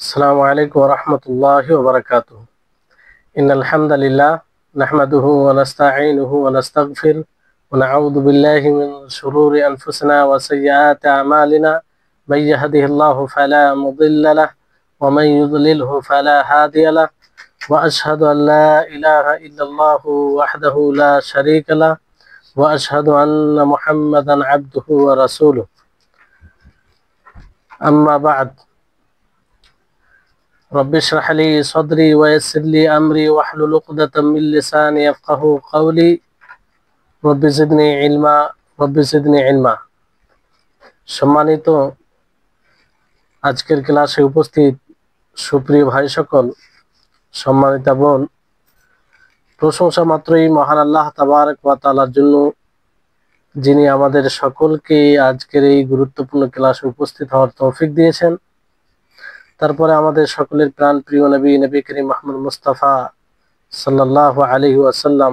السلام عليكم ورحمة الله وبركاته. إن الحمد لله نحمده ونستعينه ونستغفر ونعوذ بالله من شرور أنفسنا وسيئات أعمالنا. من يهده الله فلا مضل له ومن يضلله فلا هادي له، وأشهد أن لا إله إلا الله وحده لا شريك له، وأشهد أن محمدا عبده ورسوله. أما بعد، رب اشرح لي صدري ويسر لي أمري واحلل عقدة من لساني يفقهوا قولي. رب زدني علما رب زدني علما। সম্মানিত আজকের ক্লাসে উপস্থিত সুপ্রিয় ভাই সকল, সম্মানিতা বোন, প্রশংসা মাত্রই মহান আল্লাহ তাবারক ওয়া তাআলার জন্য, যিনি আমাদের সকলকে আজকের এই গুরুত্বপূর্ণ ক্লাসে উপস্থিত হওয়ার তৌফিক দিয়েছেন। তারপরে আমাদের সকলের প্রাণ প্রিয় নবী করিম মুহাম্মদ মুস্তাফা সাল্লাল্লাহু আলাইহি ওয়াসাল্লাম,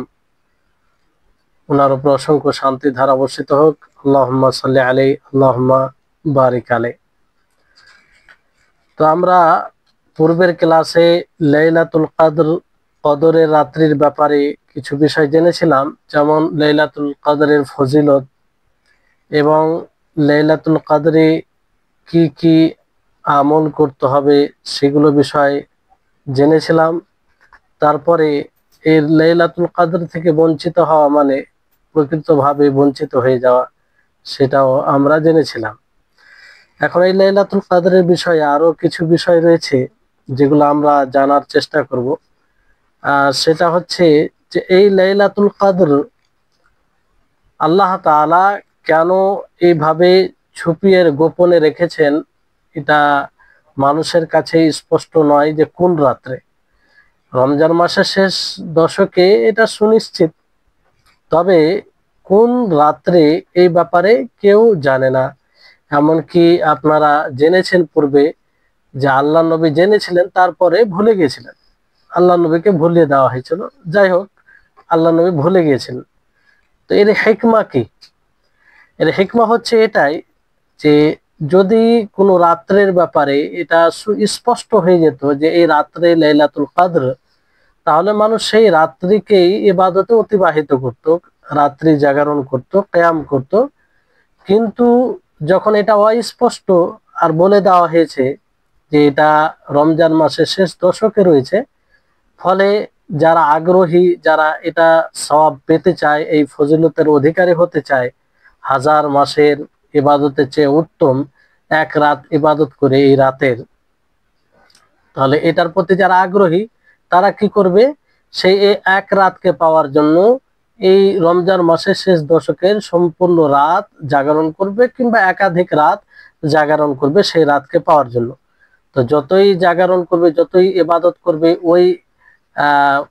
ওনার উপর অসংখ্য শান্তি ধারা বর্ষিত হোক। আল্লাহুম্মা সাল্লি আলাইহি আল্লাহুম্মা বারিক আলাইহি। তো আমরা পূর্বের ক্লাসে লাইলাতুল কদরের রাত্রির ব্যাপারে কিছু বিষয় জেনেছিলাম, যেমন লাইলাতুল কদরের ফজিলত এবং লাইলাতুল কদরে কি কি আমল করতে হবে সেগুলো বিষয় জেনেছিলাম। তারপরে এই লাইলাতুল কদর থেকে বঞ্চিত হওয়া মানে প্রকৃতভাবে বঞ্চিত হয়ে যাওয়া, সেটাও আমরা জেনেছিলাম। এখন এই লাইলাতুল কদরের বিষয়ে আরো কিছু বিষয় রয়েছে যেগুলো আমরা জানার চেষ্টা করব। সেটা হচ্ছে যে এই লাইলাতুল কদর আল্লাহ তাআলা কেন এইভাবে ছুপিয়ে গোপনে রেখেছেন, এটা মানুষের কাছে স্পষ্ট নয় যে কোন রাত্রে। রমজান মাসের শেষ দশকে এটা সুনিশ্চিত, তবে কোন রাত্রে এই ব্যাপারে কেউ জানে না। এমনকি আপনারা জেনেছেন পূর্বে যে আল্লাহ নবী জেনেছিলেন, তারপরে ভুলে গিয়েছিলেন। আল্লাহ নবীকে ভুলিয়ে দেওয়া হয়েছিল। যাই হোক, আল্লাহ নবী ভুলে গিয়েছিলেন। তো এর হিকমা কি? এর হিকমা হচ্ছে এটাই যে যদি কোনো রাত্রের ব্যাপারে এটা সুস্পষ্ট হয়ে যেত যে এই রাত্রে লাইলাতুল কদর, তাহলে মানুষ সেই রাত্রিকেই ইবাদতে অতিবাহিত করত, রাত্রি জাগরণ করত, কিয়াম করত। কিন্তু যখন এটা অস্পষ্ট আর বলে দেওয়া হয়েছে যে এটা রমজান মাসের শেষ দশকে রয়েছে, ফলে যারা আগ্রহী, যারা এটা সওয়াব পেতে চায়, এই ফজিলতের অধিকারী হতে চায়, হাজার মাসের ইবাদতের চেয়ে উত্তম এক রাত ইবাদত করে এই রাতের, তাহলে এটার প্রতি যারা আগ্রহী তারা কি করবে? সেই এক রাতকে পাওয়ার জন্য এই রমজান মাসের শেষ দশকের সম্পূর্ণ রাত জাগরণ করবে, কিংবা একাধিক রাত জাগরণ করবে সেই রাতকে পাওয়ার জন্য। তো যতই জাগরণ করবে, যতই ইবাদত করবে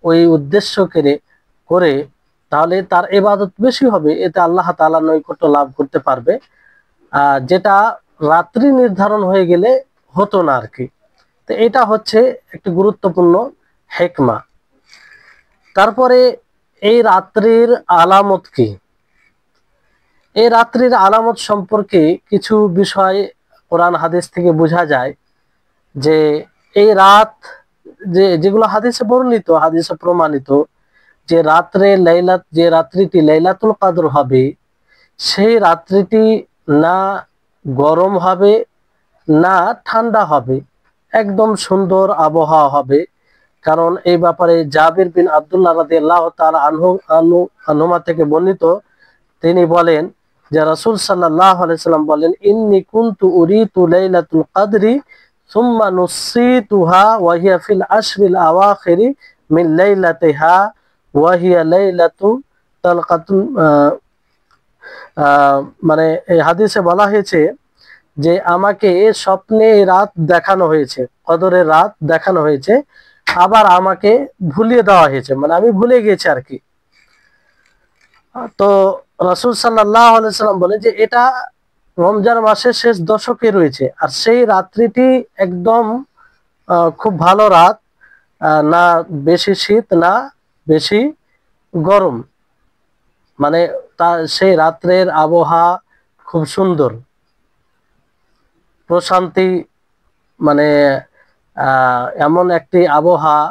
ওই উদ্দেশ্য করে, তাহলে তার ইবাদত বেশি হবে, এতে আল্লাহ তাআলার নৈকট্য লাভ করতে পারবে, যেটা রাত্রি নির্ধারণ হয়ে গেলে হতো না আর কি। তো এটা হচ্ছে একটি গুরুত্বপূর্ণ হিকমা। তারপরে এই রাত্রির আলামত কি? এই রাত্রির আলামত সম্পর্কে কিছু বিষয় কোরআন হাদিস থেকে বোঝা যায় যে এই রাত যেগুলো হাদিসে বর্ণিত, হাদিসে প্রমাণিত, যে রাত্রিটি লাইলাতুল কদর হবে, সেই রাত্রিটি না গরম হবে না ঠান্ডা হবে, একদম সুন্দর আবহাওয়া হবে। কারণ এই ব্যাপারে জাবির বিন আব্দুল্লাহ রাদিয়াল্লাহু তাআলা আনহুমা থেকে বর্ণিত, তিনি বলেন যে রাসূল সাল্লাল্লাহু আলাইহি সাল্লাম বলেন, ইন্নী কুনতু উরিতু লাইলাতুল কদরি সুম্মা নুসিতুহা ওয়া হিয়া ফিল আশরিল আওয়াখিরি মিন লাইলাতিহা ওয়া হিয়া লাইলাতু তালকাতুল। মানে এই হাদিসে বলা হয়েছে যে আমাকে স্বপ্নে রাত দেখানো হয়েছে, কদরের রাত দেখানো হয়েছে, আবার আমাকে ভুলিয়ে দেওয়া হয়েছে, মানে আমি ভুলে গেছি আর কি। তো রাসূল সাল্লাল্লাহু আলাইহি সাল্লাম বলে যে এটা রমজান মাসের শেষ দশকে রয়েছে, আর সেই রাত্রিটি একদম খুব ভালো রাত, না বেশি শীত না বেশি গরম, মানে সেই রাত্রের আবহাওয়া খুব সুন্দর, প্রশান্তি, মানে এমন একটি আবহাওয়া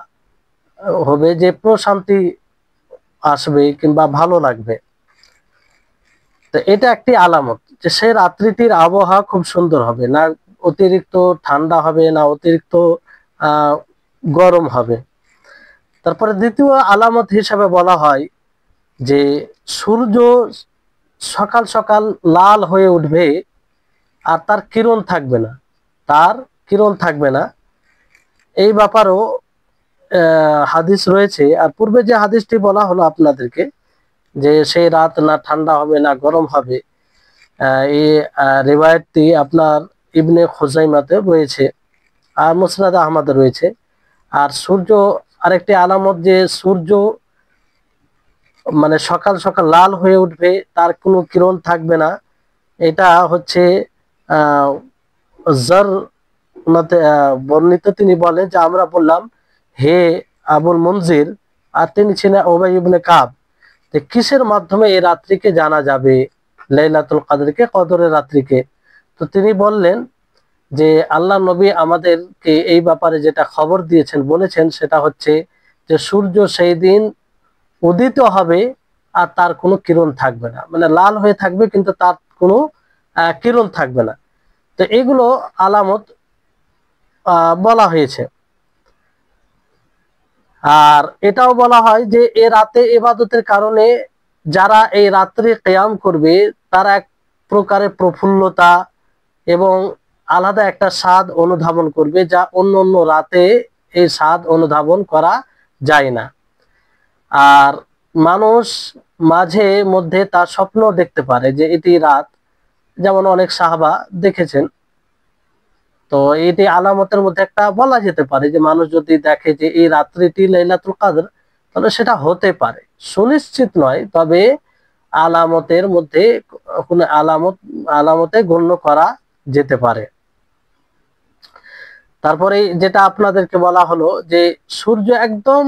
হবে যে প্রশান্তি আসবে কিংবা ভালো লাগবে। তো এটা একটি আলামত যে সে রাত্রিটির আবহাওয়া খুব সুন্দর হবে, না অতিরিক্ত ঠান্ডা হবে না অতিরিক্ত গরম হবে। তারপরে দ্বিতীয় আলামত হিসাবে বলা হয় যে সূর্য সকাল সকাল লাল হয়ে উঠবে আর তার কিরণ থাকবে না, তার কিরণ থাকবে না। এই ব্যাপারেও হাদিস রয়েছে। আর পূর্বে যে হাদিসটি বলা হলো আপনাদেরকে যে সেই রাত না ঠান্ডা হবে না গরম হবে, এই রিওয়ায়াতটি আপনার ইবনে খুজাইমাতে রয়েছে আর মুসনাদ আহমদে রয়েছে। আর সূর্য আরেকটি আলামত যে সূর্য মানে সকাল সকাল লাল হয়ে উঠবে, তার কোনো কিরণ থাকবে না। এটা হচ্ছে জার বর্ণিত, তিনি বলেন যে আমরা বললাম হে আবুল মনজির, আর তিনি ছিলেন উবাই ইবনে কাব, যে কিসের মাধ্যমে এই রাত্রিকে জানা যাবে, লাইলাতুল কদরকে, কদরের রাত্রিকে। তো তিনি বললেন যে আল্লাহ নবী আমাদেরকে এই ব্যাপারে যেটা খবর দিয়েছেন বলেছেন সেটা হচ্ছে যে সূর্য সেই দিন উদিত হবে আর তার কোনো কিরণ থাকবে না, মানে লাল হয়ে থাকবে কিন্তু তার কোনো কিরণ থাকবে না। তো এগুলো আলামত বলা হয়েছে। আর এটাও বলা হয় যে এ রাতে ইবাদতের কারণে যারা এই রাত্রে কিয়াম করবে তারা এক প্রকারের প্রফুল্লতা এবং আলাদা একটা স্বাদ অনুধাবন করবে, যা অন্য অন্য রাতে এই স্বাদ অনুধাবন করা যায় না। আর মানুষ মাঝে মধ্যে তার স্বপ্ন দেখতে পারে যে এটি রাত, যেমন অনেক সাহাবা দেখেছেন। তো এটি আলামতের মধ্যে একটা বলা যেতে পারে যে মানুষ যদি দেখে যে এই রাত্রিটি লাইলাতুল কদর, তাহলে সেটা হতে পারে, সুনিশ্চিত নয়, তবে আলামতের মধ্যে কোনো আলামতে গণ্য করা যেতে পারে। তারপরে যেটা আপনাদেরকে বলা হলো যে সূর্য একদম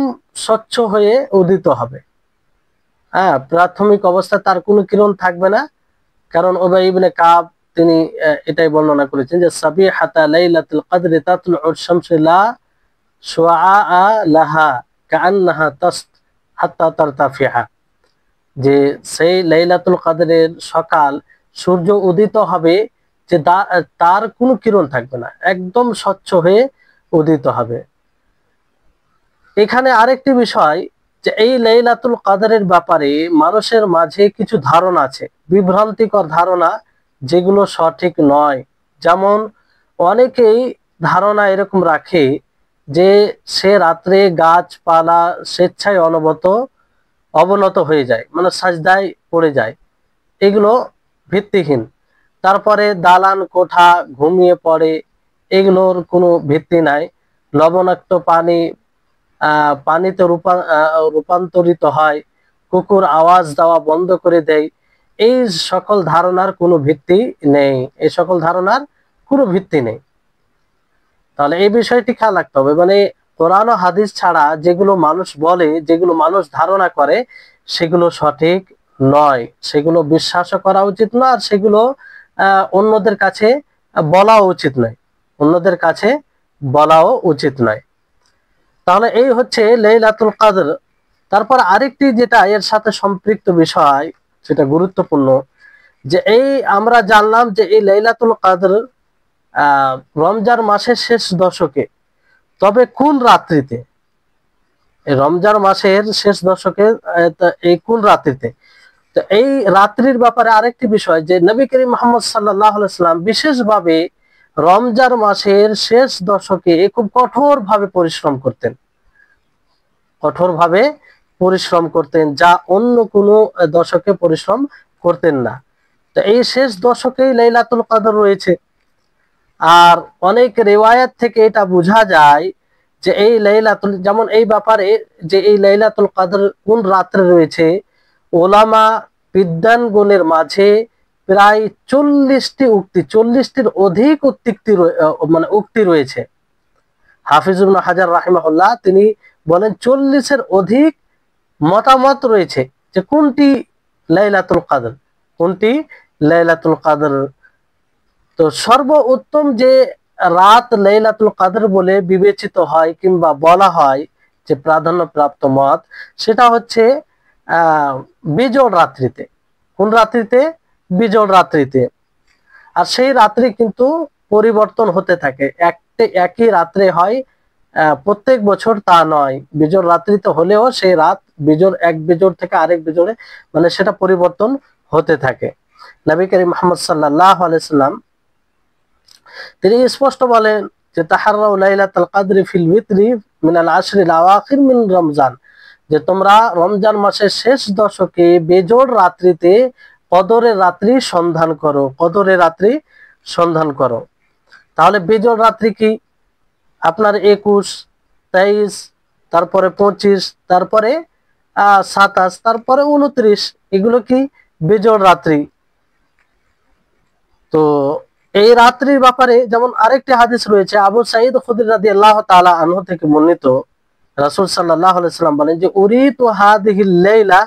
স্বচ্ছ হয়ে উদিত হবে, হ্যাঁ, প্রাথমিক অবস্থায় তার কোনো কিরণ থাকবে না। কারণ উবাই ইবনে কাব তিনি এটাই বর্ণনা করেছেন যে সাবিহাতা লাইলাতুল কদরি তাতলুউ শামসু লা শুআআ লাহা কাআন্নাহা তাসত হাত্তা তারতাফিহা, যে সেই লাইলাতুল কদরের সকাল সূর্য উদিত হবে যে তার কোনো কিরণ থাকবে না, একদম স্বচ্ছ হয়ে উদিত হবে। এখানে আরেকটি বিষয় যে এই লাইলাতুল কদরের ব্যাপারে মানুষের মাঝে কিছু ধারণা আছে, বিভ্রান্তিকর ধারণা, যেগুলো সঠিক নয়। যেমন অনেকেই ধারণা এরকম রাখে যে সে রাত্রে গাছপালা স্বেচ্ছায় অবনত হয়ে যায়, মানে সাজদায় পড়ে যায়, এগুলো ভিত্তিহীন। তারপরে দালান কোঠা ঘুমিয়ে পড়ে, এগুলোর কোনো ভিত্তি নাই। লবণাক্ত পানিতে রূপান্তরিত হয়, কুকুর আওয়াজ দেওয়া বন্ধ করে দেয়, এই সকল ধারণার কোনো ভিত্তি নেই, এই সকল ধারণার কোনো ভিত্তি নেই। তাহলে এই বিষয়টি খেয়াল রাখতে হবে, মানে কোরআন ও হাদিস ছাড়া যেগুলো মানুষ বলে, যেগুলো মানুষ ধারণা করে, সেগুলো সঠিক নয়, সেগুলো বিশ্বাসও করা উচিত না, আর সেগুলো অন্যদের কাছে বলাও উচিত নয়, অন্যদের কাছে বলাও উচিত নয়। তাহলে এই হচ্ছে লাইলাতুল কদর। তারপর আরেকটি যেটা এর সাথে সম্পৃক্ত বিষয়, সেটা গুরুত্বপূর্ণ, যে এই আমরা জানলাম যে এই লাইলাতুল কদর রমজান মাসের শেষ দশকে, তবে কোন রাত্রিতে, এই রমজান মাসের শেষ দশকে এই কোন রাত্রিতে। তো এই রাত্রির ব্যাপারে আরেকটি বিষয় যে নবী করিম মুহাম্মদ সাল্লাল্লাহু আলাইহি ওয়াসাল্লাম বিশেষভাবে রমজান মাসের শেষ দশকে খুব কঠোরভাবে পরিশ্রম করতেন, যা অন্য কোনো দশকে পরিশ্রম করতেন না। তো এই শেষ দশকেই লাইলাতুল কদর রয়েছে। আর অনেক রিওয়ায়াত থেকে এটা বোঝা যায় যে এই লাইলাতুল, যেমন এই ব্যাপারে যে এই লাইলাতুল কদর কোন রাত্রে রয়েছে, ওলামা বিদ্বানগণের মাঝে প্রায় 40টি উক্তি, 40টির অধিক উক্তি রয়েছে। হাফিজ ইবনে হাজার রাহিমাহুল্লাহ তিনি বলেন 40-এর অধিক মতামত রয়েছে যে কোনটি লাইলাতুল কদর, কোনটি লাইলাতুল কদর। তো সর্বোত্তম যে রাত লাইলাতুল কদর বলে বিবেচিত হয় কিংবা বলা হয় যে প্রাধান্যপ্রাপ্ত মত, সেটা হচ্ছে বিজোড় রাত্রিতে। কোন রাত্রিতে? বিজোড় রাত্রিতে। আর সেই রাত্রি কিন্তু পরিবর্তন হতে থাকে, একই রাত্রে হয় প্রত্যেক বছর তা নয়। বিজোড় রাত্রিতে হলেও সেই রাত এক বিজোড় থেকে আরেক বিজোড়ে মানে সেটা পরিবর্তন হতে থাকে। নবী করিম মুহাম্মদ সাল্লাল্লাহু আলাইহি সাল্লাম তিনি স্পষ্ট বলেন যে তাহাররাউ লাইলাতুল কদরি ফিল উইতরি মিনাল আশরিল আওয়াখির মিন রমজান, যে তোমরা রমজান মাসের শেষ দশকে বেজোড় রাত্রিতে কদরের রাত্রি সন্ধান করো, কদরের রাত্রি সন্ধান করো। তাহলে বেজোড় রাত্রি কি? আপনার 21, 23, তারপরে 25, তারপরে 27, তারপরে 29, এগুলো কি বেজোড় রাত্রি। তো এই রাত্রির ব্যাপারে যেমন আরেকটি হাদিস রয়েছে, আবু সাঈদ খুদরি রাদিয়াল্লাহু তাআলা আনহু থেকে বর্ণিত, রাসূল সাল্লাল্লাহু আলাইহি সাল্লাম বলেন যে উরিতু হাদিহিল লাইলা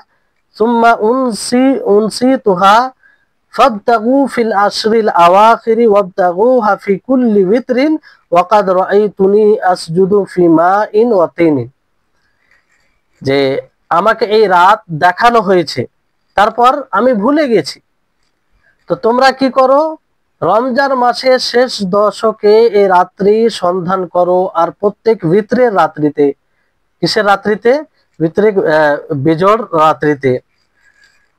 সুম্মা উনসিতুহা ফাবতাগু ফিল আশরিল আওয়াখিরি ওয়াবতাগুহা ফি কুল্লি উইতরিন ওয়া কাদ রাআইতুনি আসজুদু ফি মাইন ওয়া তিনিন, যে আমাকে এই রাত দেখানো হয়েছে, তারপর আমি ভুলে গেছি। তো তোমরা কি করো? রমজান মাসের শেষ দশকে এই রাত্রি সন্ধান করো, আর প্রত্যেক বিতরের রাত্রিতে। কিসের রাত্রিতে? বিতরে বেজোড় রাত্রিতে।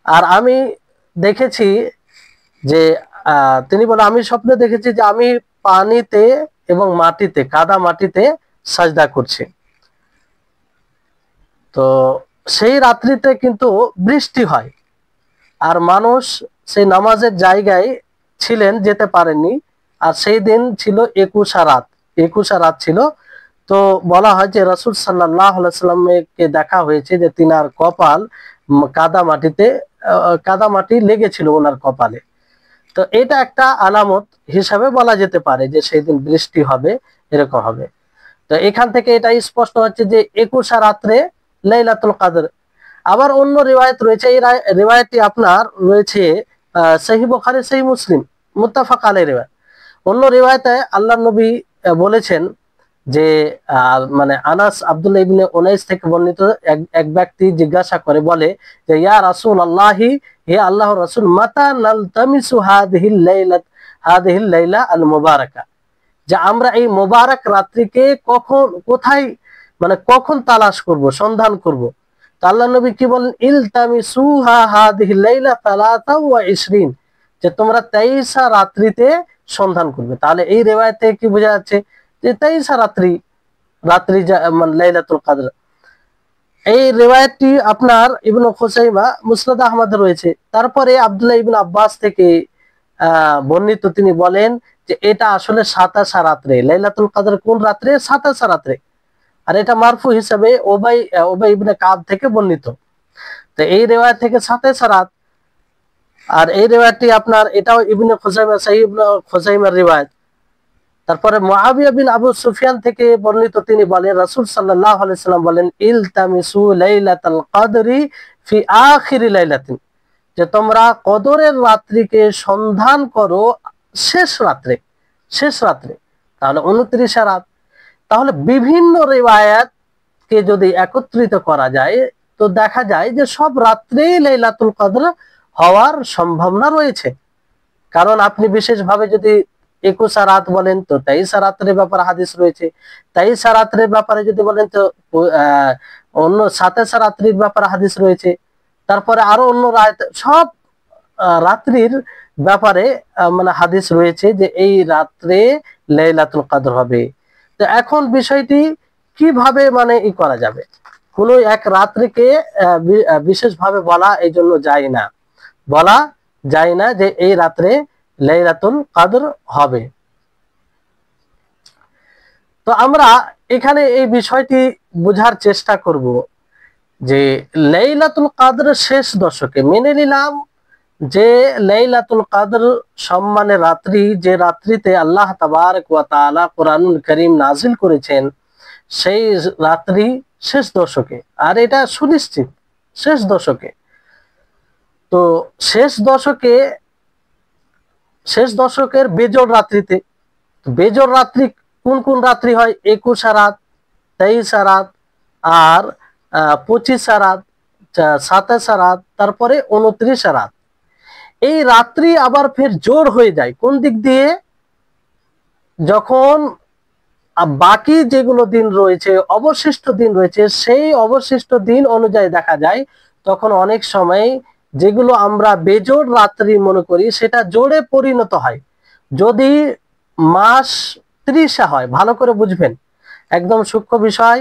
আর আমি দেখেছি যে তিনি বলে আমি স্বপ্নে দেখেছি যে আমি পানিতে এবং মাটিতে, কাদা মাটিতে সাজদা করছি। তো সেই রাত্রিতে কিন্তু বৃষ্টি হয়, আর মানুষ সেই নামাজের জায়গায় ছিলেন, যেতে পারেননি। আর সেই দিন ছিল 21 রাত, 21 রাত ছিল। তো বলা হয় যে রাসূল সাল্লাল্লাহু আলাইহি সাল্লামকে দেখা হয়েছে যে তিনার কপাল কাদা মাটি লেগেছিল ওনার কপালে। তো এটা একটা আলামত হিসাবে বলা যেতে পারে যে সেই দিন বৃষ্টি হবে, এরকম হবে। তো এখান থেকে এটা স্পষ্ট হচ্ছে যে 21 রাত্রে লাইলাতুল কদর। আবার অন্য রিওয়ায়াত রয়েছে, এই রিওয়ায়াতটি আপনার রয়েছে সহিহ বুখারী, সহিহ মুসলিম, মুত্তাফাক আলাইহি রিওয়ায়াত। অন্য রিওয়ায়াতে আল্লাহর নবী বলেছেন যে মানে আনাস, আব্দুল্লাহ ইবনে উনাইস থেকে বর্ণিত, এক ব্যক্তি জিজ্ঞাসা করে, বলে যে ইয়া রাসূলুল্লাহি, হে আল্লাহর রাসূল, মাতা নালতামিসু হাদিহিল লাইলা আল মুবারাকা, যে আমরা এই মোবারক রাত্রিকে কখন, কোথায়, মানে কখন তালাশ করব, সন্ধান করব। তো আল্লাহ নবী কি বলেন? ইলতামিসুহা হাদিহিল লাইলা 23, যে তোমরা 23 রাত্রিতে সন্ধান করবে। তাহলে এই রিওয়ায়াতে কি বোঝা যাচ্ছে? যে 23 রাত্রি মানে লাইলাতুল কদর। এই রিওয়ায়াতটি আপনার ইবনে খুযাইমা মুসনাদ আহমদ রয়েছে। তারপরে আব্দুল্লাহ ইবনে আব্বাস থেকে বর্ণিত, তিনি বলেন যে এটা আসলে 27 রাত্রে, লাইলাতুল কদর কোন রাত্রে? 27 রাত্রে। আর এটা মারফু হিসাবে ওবাই ইবনে কাব থেকে বর্ণিত। তো এই রিওয়ায়াত থেকে 27 রাত। আর এই রিওয়ায়াতটি আপনার, এটাও ইবনে খুযাইমা, সহিহ ইবনে খুযাইমার রিওয়ায়াত। তারপরে মুআবিয়া বিন আবু সুফিয়ান থেকে বর্ণিত, তিনি বলেন রাসূল সাল্লাল্লাহু আলাইহি সাল্লাম বলেন ইলতামিসু লাইলাতাল কদরি ফি আখিরি লাইলাতিন, যে তোমরা কদরের রাত্রিকে সন্ধান করো শেষ রাত্রে, শেষ রাত্রে। তাহলে 29 রাত। তাহলে বিভিন্ন রিওয়ায়াতকে যদি একত্রিত করা যায়, তো দেখা যায় যে সব রাত্রেই লাইলাতুল কদর হওয়ার সম্ভাবনা রয়েছে। কারণ আপনি বিশেষভাবে যদি 21 রাত বলেন, তো 23 রাত্রের ব্যাপারে হাদিস রয়েছে। 23 রাত্রের ব্যাপারে যদি বলেন, তো অন্য 27 রাত্রির ব্যাপারে হাদিস রয়েছে। তারপরে আরো অন্য সব রাত্রির ব্যাপারে মানে হাদিস রয়েছে যে এই রাত্রে লাইলাতুল কদর হবে। তো এখন বিষয়টি কিভাবে মানে করা যাবে? কোনো এক রাত্রিকে বিশেষভাবে বলা এই জন্য বলা যায় না যে এই রাত্রে লাইলাতুল কদর হবে। তো আমরা এখানে এই বিষয়টি বোঝার চেষ্টা করব যে লাইলাতুল কদর শেষ দশকে, মেনে নিলাম যে লাইলাতুল কদর সম্মানের রাত্রি, যে রাত্রিতে আল্লাহ তাবারক ওয়া তাআলা কোরআনুল কারীম নাজিল করেছেন, সেই রাত্রি শেষ দশকে। আর এটা সুনিশ্চিত শেষ দশকে। তো শেষ দশকের বেজোড় রাত্রিতে, বেজোড় রাত্রি কোন কোন রাত্রি হয়? 21 রাত, 23 রাত, আর 25 রাত, 27 রাত, তারপরে 29 রাত। এই রাত্রি আবার ফের জোর হয়ে যায় কোন দিক দিয়ে? যখন বাকি যেগুলো দিন রয়েছে, অবশিষ্ট দিন রয়েছে, সেই অবশিষ্ট দিন অনুযায়ী দেখা যায় তখন অনেক সময় যেগুলো আমরা বেজোড় রাত্রি মনে করি সেটা জোড়ে পরিণত হয়। যদি মাস 30 হয়, ভালো করে বুঝবেন, একদম সূক্ষ্ম বিষয়,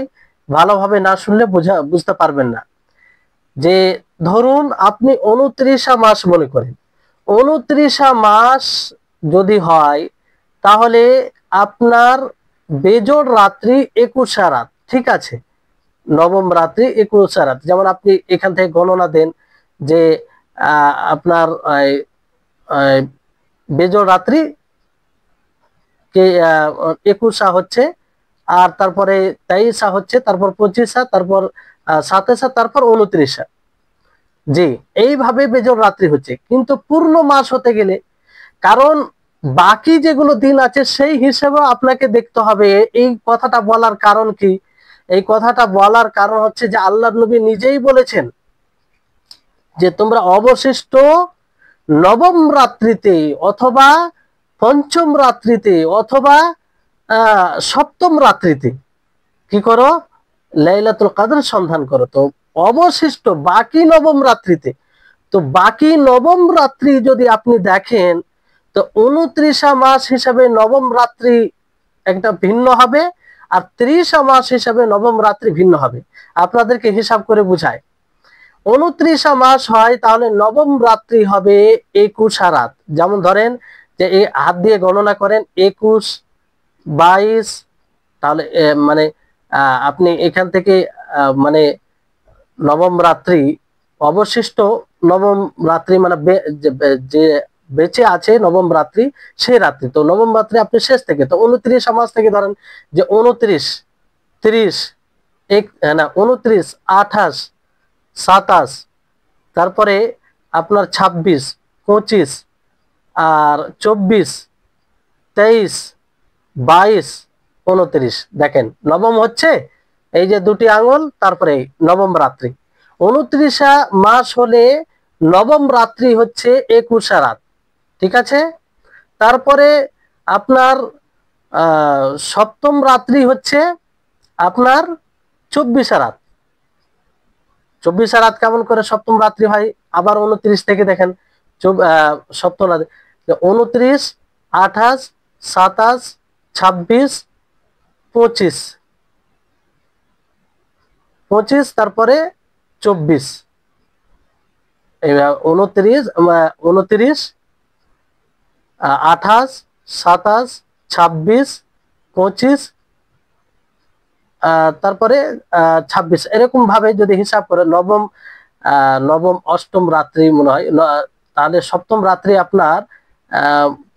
ভালোভাবে না শুনলে বুঝতে পারবেন না। যে ধরুন আপনি 29 মাস মনে করেন, 29 মাস যদি হয় তাহলে আপনার বেজোড় রাত্রি 21 রাত, ঠিক আছে, নবম রাত্রি 21 রাত। যেমন আপনি এখান থেকে গণনা দেন যে আপনার বেজোড় রাত্রি কে 21 হচ্ছে, আর তারপরে 23 হচ্ছে, তারপর 25, তারপর 27, তারপর 29। জি, এইভাবে বেজোড় রাত্রি হচ্ছে। কিন্তু পূর্ণ মাস হতে গেলে, কারণ বাকি যেগুলো দিন আছে সেই হিসেবে আপনাকে দেখতে হবে। এই কথাটা বলার কারণ কি? এই কথাটা বলার কারণ হচ্ছে যে আল্লাহর নবী নিজেই বলেছেন যে তোমরা অবশিষ্ট নবম রাত্রিতে অথবা পঞ্চম রাত্রিতে অথবা সপ্তম রাত্রিতে কি করো? লাইলাতুল কদর সন্ধান করো। তো অবশিষ্ট বাকি নবম রাত্রিতে, তো বাকি নবম রাত্রি যদি আপনি দেখেন তো 29 মাস হিসাবে নবম রাত্রি একটা ভিন্ন হবে, আর 30 মাস হিসাবে নবম রাত্রি ভিন্ন হবে। আপনাদেরকে হিসাব করে বুঝায়, 29 মাস হয় তাহলে নবম রাত্রি হবে 21 রাত। যেমন ধরেন যে এই হাত দিয়ে গণনা করেন 21, 22, তাহলে মানে আপনি এখান থেকে মানে নবম রাত্রি অবশিষ্ট নবম রাত্রি মানে যে বেঁচে আছে নবম রাত্রি সেই রাত্রি, তো নবম রাত্রি আপনি শেষ থেকে, তো 29 মাস থেকে ধরেন যে 29, 30, না 29, 28, 27, তারপরে আপনার 26, 25, আর 24, 23, 22, 29। দেখেন নবম হচ্ছে এই যে দুটি আঙুল, তারপরে নবম রাত্রি। 29 মাস হলে নবম রাত্রি হচ্ছে 21 রাত, ঠিক আছে। তারপরে আপনার সপ্তম রাত্রি হচ্ছে আপনার 24 রাত। 24 রাত কেমন করে সপ্তম রাত্রি হয়? আবার 29 থেকে দেখেন সপ্তম রাত্রি 29, 28, 27, 26, 25, 25, তারপরে 24, 29, 29, 28, 27, 26, 25, তারপরে 26, এরকম ভাবে যদি হিসাব করে নবম নবম অষ্টম রাত্রি মনে হয়, তাহলে সপ্তম রাত্রি আপনার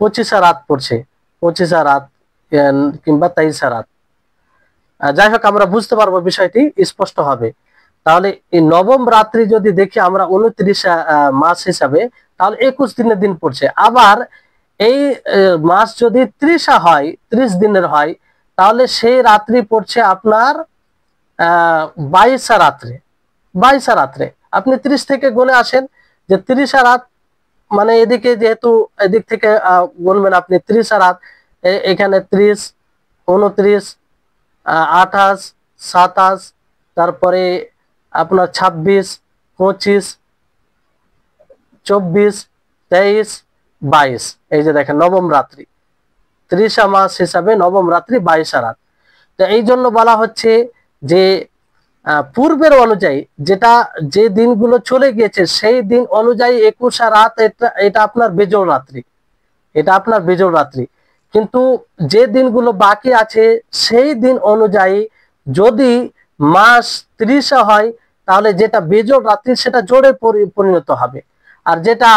25 রাত পড়ছে, 25 রাত কিংবা 23 রাত। যাই হোক আমরা বুঝতে পারবো, বিষয়টি স্পষ্ট হবে। তাহলে এই নবম রাত্রি যদি দেখি আমরা 29 মাস হিসাবে, তাহলে 21 দিনের দিন পড়ছে। আবার এই মাস যদি 30 হয়, 30 দিনের হয়, তাহলে সেই রাত্রি পড়ছে আপনার 22 রাত্রে। 22 রাত্রে আপনি 30 থেকে গুনে আসেন যে 30 রাত, মানে এদিকে যেহেতু এদিক থেকে গুনবেন আপনি 30 রাত, এখানে 30, 29, 28, 27, তারপরে আপনার 26, 25, 24, 23, 22। এই যে দেখেন নবম রাত্রি 30 মাস হিসাবে নবম রাত্রি 22 রাত। তো এই জন্য বলা হচ্ছে যে পূর্বের অনুযায়ী যেটা যে দিনগুলো চলে গিয়েছে সেই দিন অনুযায়ী 21 রাত, এটা আপনার বেজোড় রাত্রি, এটা আপনার বেজোড় রাত্রি। কিন্তু যে দিনগুলো বাকি আছে সেই দিন অনুযায়ী যদি মাস 30 হয় তাহলে যেটা বেজোড় রাত্রি সেটা জোড়ে পরিণত হবে, আর যেটা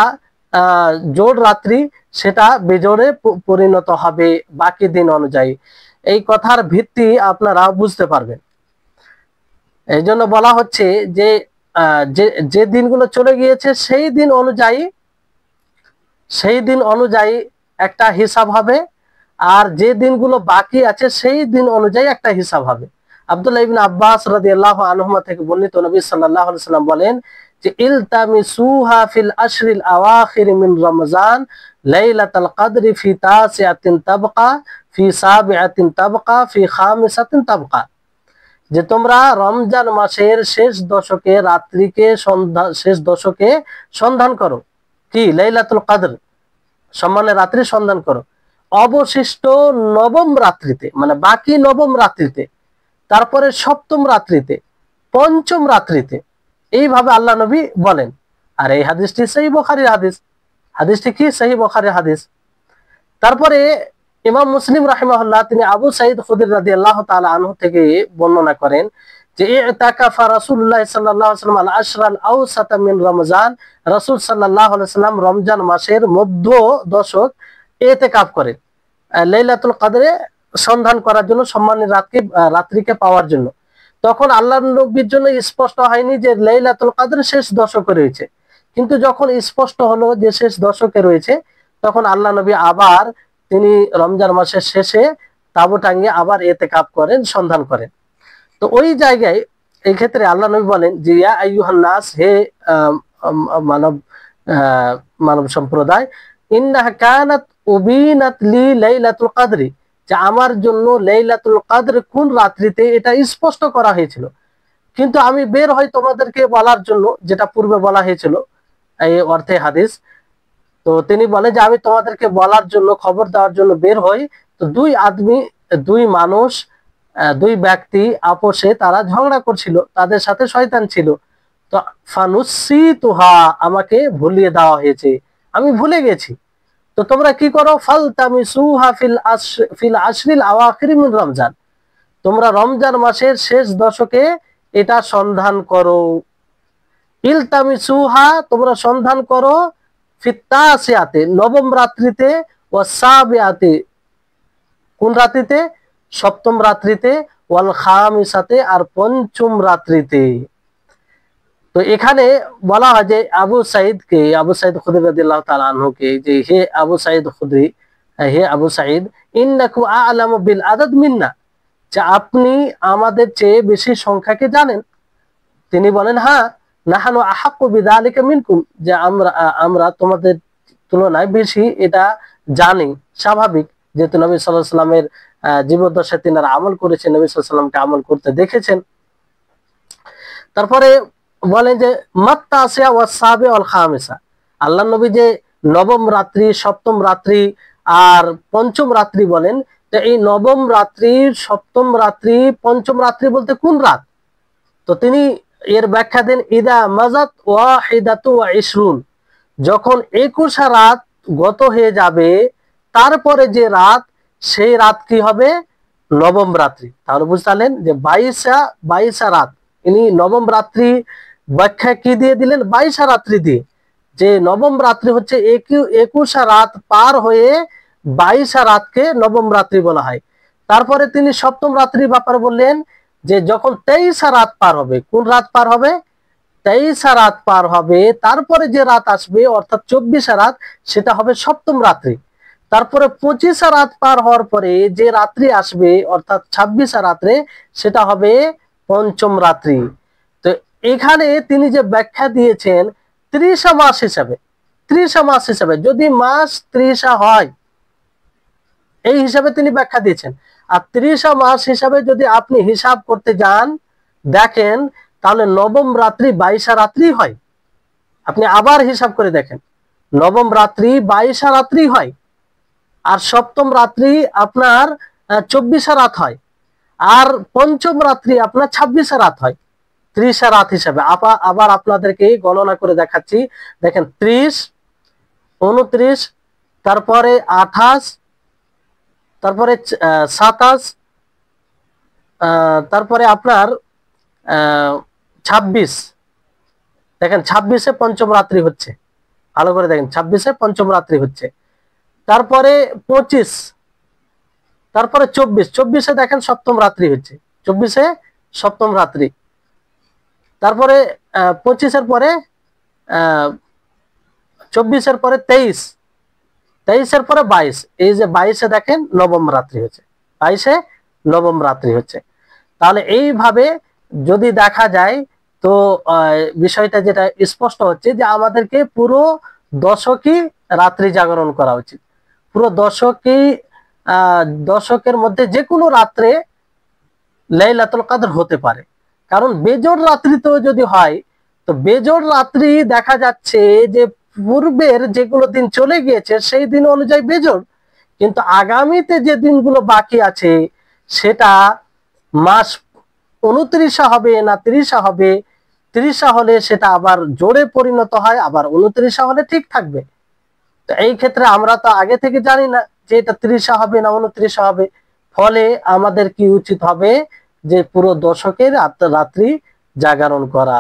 জোড় রাত্রি সেটা বেজোড়ে পরিণত হবে বাকি দিন অনুযায়ী। এই কথার ভিত্তি আপনারা বুঝতে পারবেন। এই জন্য বলা হচ্ছে যে যে দিনগুলো চলে গিয়েছে সেই দিন অনুযায়ী একটা হিসাব হবে, আর যে দিনগুলো বাকি আছে সেই দিন অনুযায়ী একটা হিসাব হবে। আব্দুল্লাহ ইবনে আব্বাস রাদিয়াল্লাহু আনহুমা থেকে বর্ণিত, নবী সাল্লাল্লাহু আলাইহি সাল্লাম বলেন যে ইলতামিসুহা ফিল আশরিল আওয়াখির মিন রমজান লাইলাতুল কদরি ফি তাসিআতিন তাবকা ফি সাবিআতিন তাবকা ফি খামিসাতিন তাবকা, যে তোমরা রমজান মাসের শেষ দশকে রাত্রিকে শেষ দশকে সন্ধান করো, কি লাইলাতুল কদর সম্মানের রাত্রি সন্ধান করো, অবশিষ্ট নবম রাত্রিতে, মানে বাকি নবম রাত্রিতে, তারপরে সপ্তম রাত্রিতে, পঞ্চম রাত্রিতে, এইভাবে আল্লাহ নবী বলেন। আর এই হাদিসটি সহিহ বুখারীর হাদিস। হাদিসটি কি? সহিহ বুখারীর হাদিস। তারপরে ইমাম মুসলিম রাহিমাহুল্লাহ তিনি আবু সাঈদ খুদরি রাদিয়াল্লাহু তাআলা আনহু থেকে বর্ণনা করেন যে ইতাকাফা রাসূলুল্লাহ সাল্লাল্লাহু আলাইহি ওয়াসাল্লাম আল আশরাল আওসাতা মিন রমজান, রাসূল সাল্লাল্লাহু আলাইহি ওয়াসাল্লাম রমজান মাসের মধ্য দশক ইতিকাফ করেন লাইলাতুল কদরে সন্ধান করার জন্য, সম্মানের রাত্রিকে পাওয়ার জন্য। তখন আল্লাহর নবীর জন্য স্পষ্ট হয়নি যে লাইলাতুল কদর শেষ দশকে রয়েছে, কিন্তু যখন স্পষ্ট হলো যে শেষ দশকে রয়েছে, তখন আল্লাহ নবী আবার তিনি রমজান মাসের শেষে তাঁবু টাঙিয়ে আবার ইতিকাফ করেন, সন্ধান করেন। তো ওই জায়গায় এই ক্ষেত্রে আল্লাহ নবী বলেন যে ইয়া আইয়ুহান নাস, হে মানব মানব সম্প্রদায়, ইন্নাহা কানাত উবিনাত লি লাইলাতুল কদরি, যে আমার জন্য লাইলাতুল কদর কোন রাত্রিতে এটা স্পষ্ট করা হয়েছিল, কিন্তু আমি বের হই তোমাদেরকে বলার জন্য, যেটা পূর্বে বলা হয়েছিল এই অর্থে হাদিস। তো তিনি বলে যে আমি তোমাদেরকে বলার জন্য, খবর দেওয়ার জন্য বের হই। তো দুই মানুষ, দুই ব্যক্তি আপোষে তারা ঝগড়া করছিল, তাদের সাথে শয়তান ছিল। তো ফানুসিতুহা, আমাকে ভুলিয়ে দেওয়া হয়েছে, আমি ভুলে গেছি। তো তোমরা কি করো? ফালতামিসুহা ফিল আশরিল আওয়াখির মিন রমজান, তোমরা রমজান মাসের শেষ দশকে এটা সন্ধান করো। ইলতামিসুহা, তোমরা সন্ধান করো, ফিত্তাসিয়াতে নবম রাত্রিতে, ও সাবিআতে কোন রাত্রিতে? সপ্তম রাত্রিতে, ওয়াল খামিসাতে আর পঞ্চম রাত্রিতে। তো এখানে বলা হয় যে আবু সাঈদ খুদরি রাদিয়াল্লাহু তাআলা আনহুকে, যে হে আবু সাঈদ খুদরি, হে আবু সাঈদ, ইন্নাকুম আ'লামু বিল আদাদ মিন্না, যে আপনি আমাদের চেয়ে বেশি সংখ্যাকে জানেন। তিনি বলেন হ্যাঁ, নাহানু আহাক্কু বিযালিকা মিনকুম, যে আমরা তোমাদের তুলনায় বেশি এটা জানি। স্বাভাবিক, যেহেতু নবী সাল্লাল্লাহু আলাইহি ওয়াসাল্লামের জীবদ্দশায় তিনারা আমল করেছেন, নবী সাল্লাল্লাহু আলাইহি ওয়াসাল্লামকে আমল করতে দেখেছেন। তারপরে বলেন যে মাত্তাসিয়া ওয়াস সাবি ওয়াল খামিসা, আল্লাহর নবী যে নবম রাত্রি, সপ্তম রাত্রি আর পঞ্চম রাত্রি বলেন, যে এই নবম রাত্রি, সপ্তম রাত্রি, পঞ্চম রাত্রি বলতে কোন রাত? তো তিনি এর ব্যাখ্যা দেন ইদা মাজাত ওয়াহিদাতু ওয়া ইশরুন, যখন 21 রাত গত হয়ে যাবে, তারপরে যে রাত, সেই রাত কি হবে? নবম রাত্রি। তাহলে বুঝলেন যে 22 রাত। ইনি নবম রাত্রি ব্যাখ্যা কি দিয়ে দিলেন? 22 রাত্রি দিয়ে, যে নবম রাত্রি হচ্ছে 21 রাত পার হয়ে 22 রাতকে নবম রাত্রি বলা হয়। তারপরে তিনি সপ্তম রাত্রির ব্যাপারে বললেন যে যখন 23 রাত পার হবে, কোন রাত পার হবে? 23 রাত পার হবে, তারপরে যে রাত আসবে অর্থাৎ 24 রাত, সেটা হবে সপ্তম রাত্রি। তারপরে 25 রাত পার হওয়ার পরে যে রাত্রি আসবে অর্থাৎ 26 রাত্রে, সেটা হবে পঞ্চম রাত্রি। তো এখানে তিনি যে ব্যাখ্যা দিয়েছেন 30 মাস হিসাবে, 30 মাস হিসাবে, যদি মাস 30 হয় এই হিসাবে তিনি ব্যাখ্যা দিয়েছেন। আর 30 মাস হিসাবে যদি আপনি হিসাব করতে যান, দেখেন, তাহলে নবম রাত্রি 22 রাত্রি হয়। আপনি আবার হিসাব করে দেখেন, নবম রাত্রি 22 রাত্রি হয়, আর সপ্তম রাত্রি আপনার 24 রাত হয়, আর পঞ্চম রাত্রি আপনার 26 রাত হয়। 30 রাত হিসাবে আবার আপনাদেরকে গণনা করে দেখাচ্ছি। দেখেন 30, 29, তারপরে 28, তারপরে 27, তারপরে আপনার 26। দেখেন 26-এ পঞ্চম রাত্রি হচ্ছে, ভালো করে দেখেন, 26-এ পঞ্চম রাত্রি হচ্ছে। তারপরে 25, তারপরে 24-এ দেখেন সপ্তম রাত্রি হচ্ছে, 24-এ সপ্তম রাত্রি। তারপরে 25-এর পরে 24-এর পরে 23, 23-এর পরে 22, এই যে 22-এ দেখেন নবম রাত্রি হচ্ছে, 22-এ নবম রাত্রি হচ্ছে। তাহলে এইভাবে যদি দেখা যায় তো বিষয়টা যেটা স্পষ্ট হচ্ছে যে আমাদেরকে পুরো দশকই রাত্রি জাগরণ করা উচিত। পুরো দশকের মধ্যে যে কোনো রাত্রে লাইলাতুল কদর হতে পারে। কারণ বেজোড় রাত্রিতেও যদি হয়, তো বেজোড় রাত্রি দেখা যাচ্ছে যে পূর্বের যেগুলো দিন চলে গিয়েছে সেই দিন অনুযায়ী বেজোড়, কিন্তু আগামীতে যে দিনগুলো বাকি আছে সেটা মাস 29 হবে না 30 হবে, 30 হলে সেটা আবার জোড়ে পরিণত হয়, আবার 29 হলে ঠিক থাকবে। তো এই ক্ষেত্রে আমরা তো আগে থেকে জানি না যে এটা 30 হবে না 29 হবে, ফলে আমাদের কি উচিত হবে যে পুরো দশকের রাত্রি জাগরণ করা।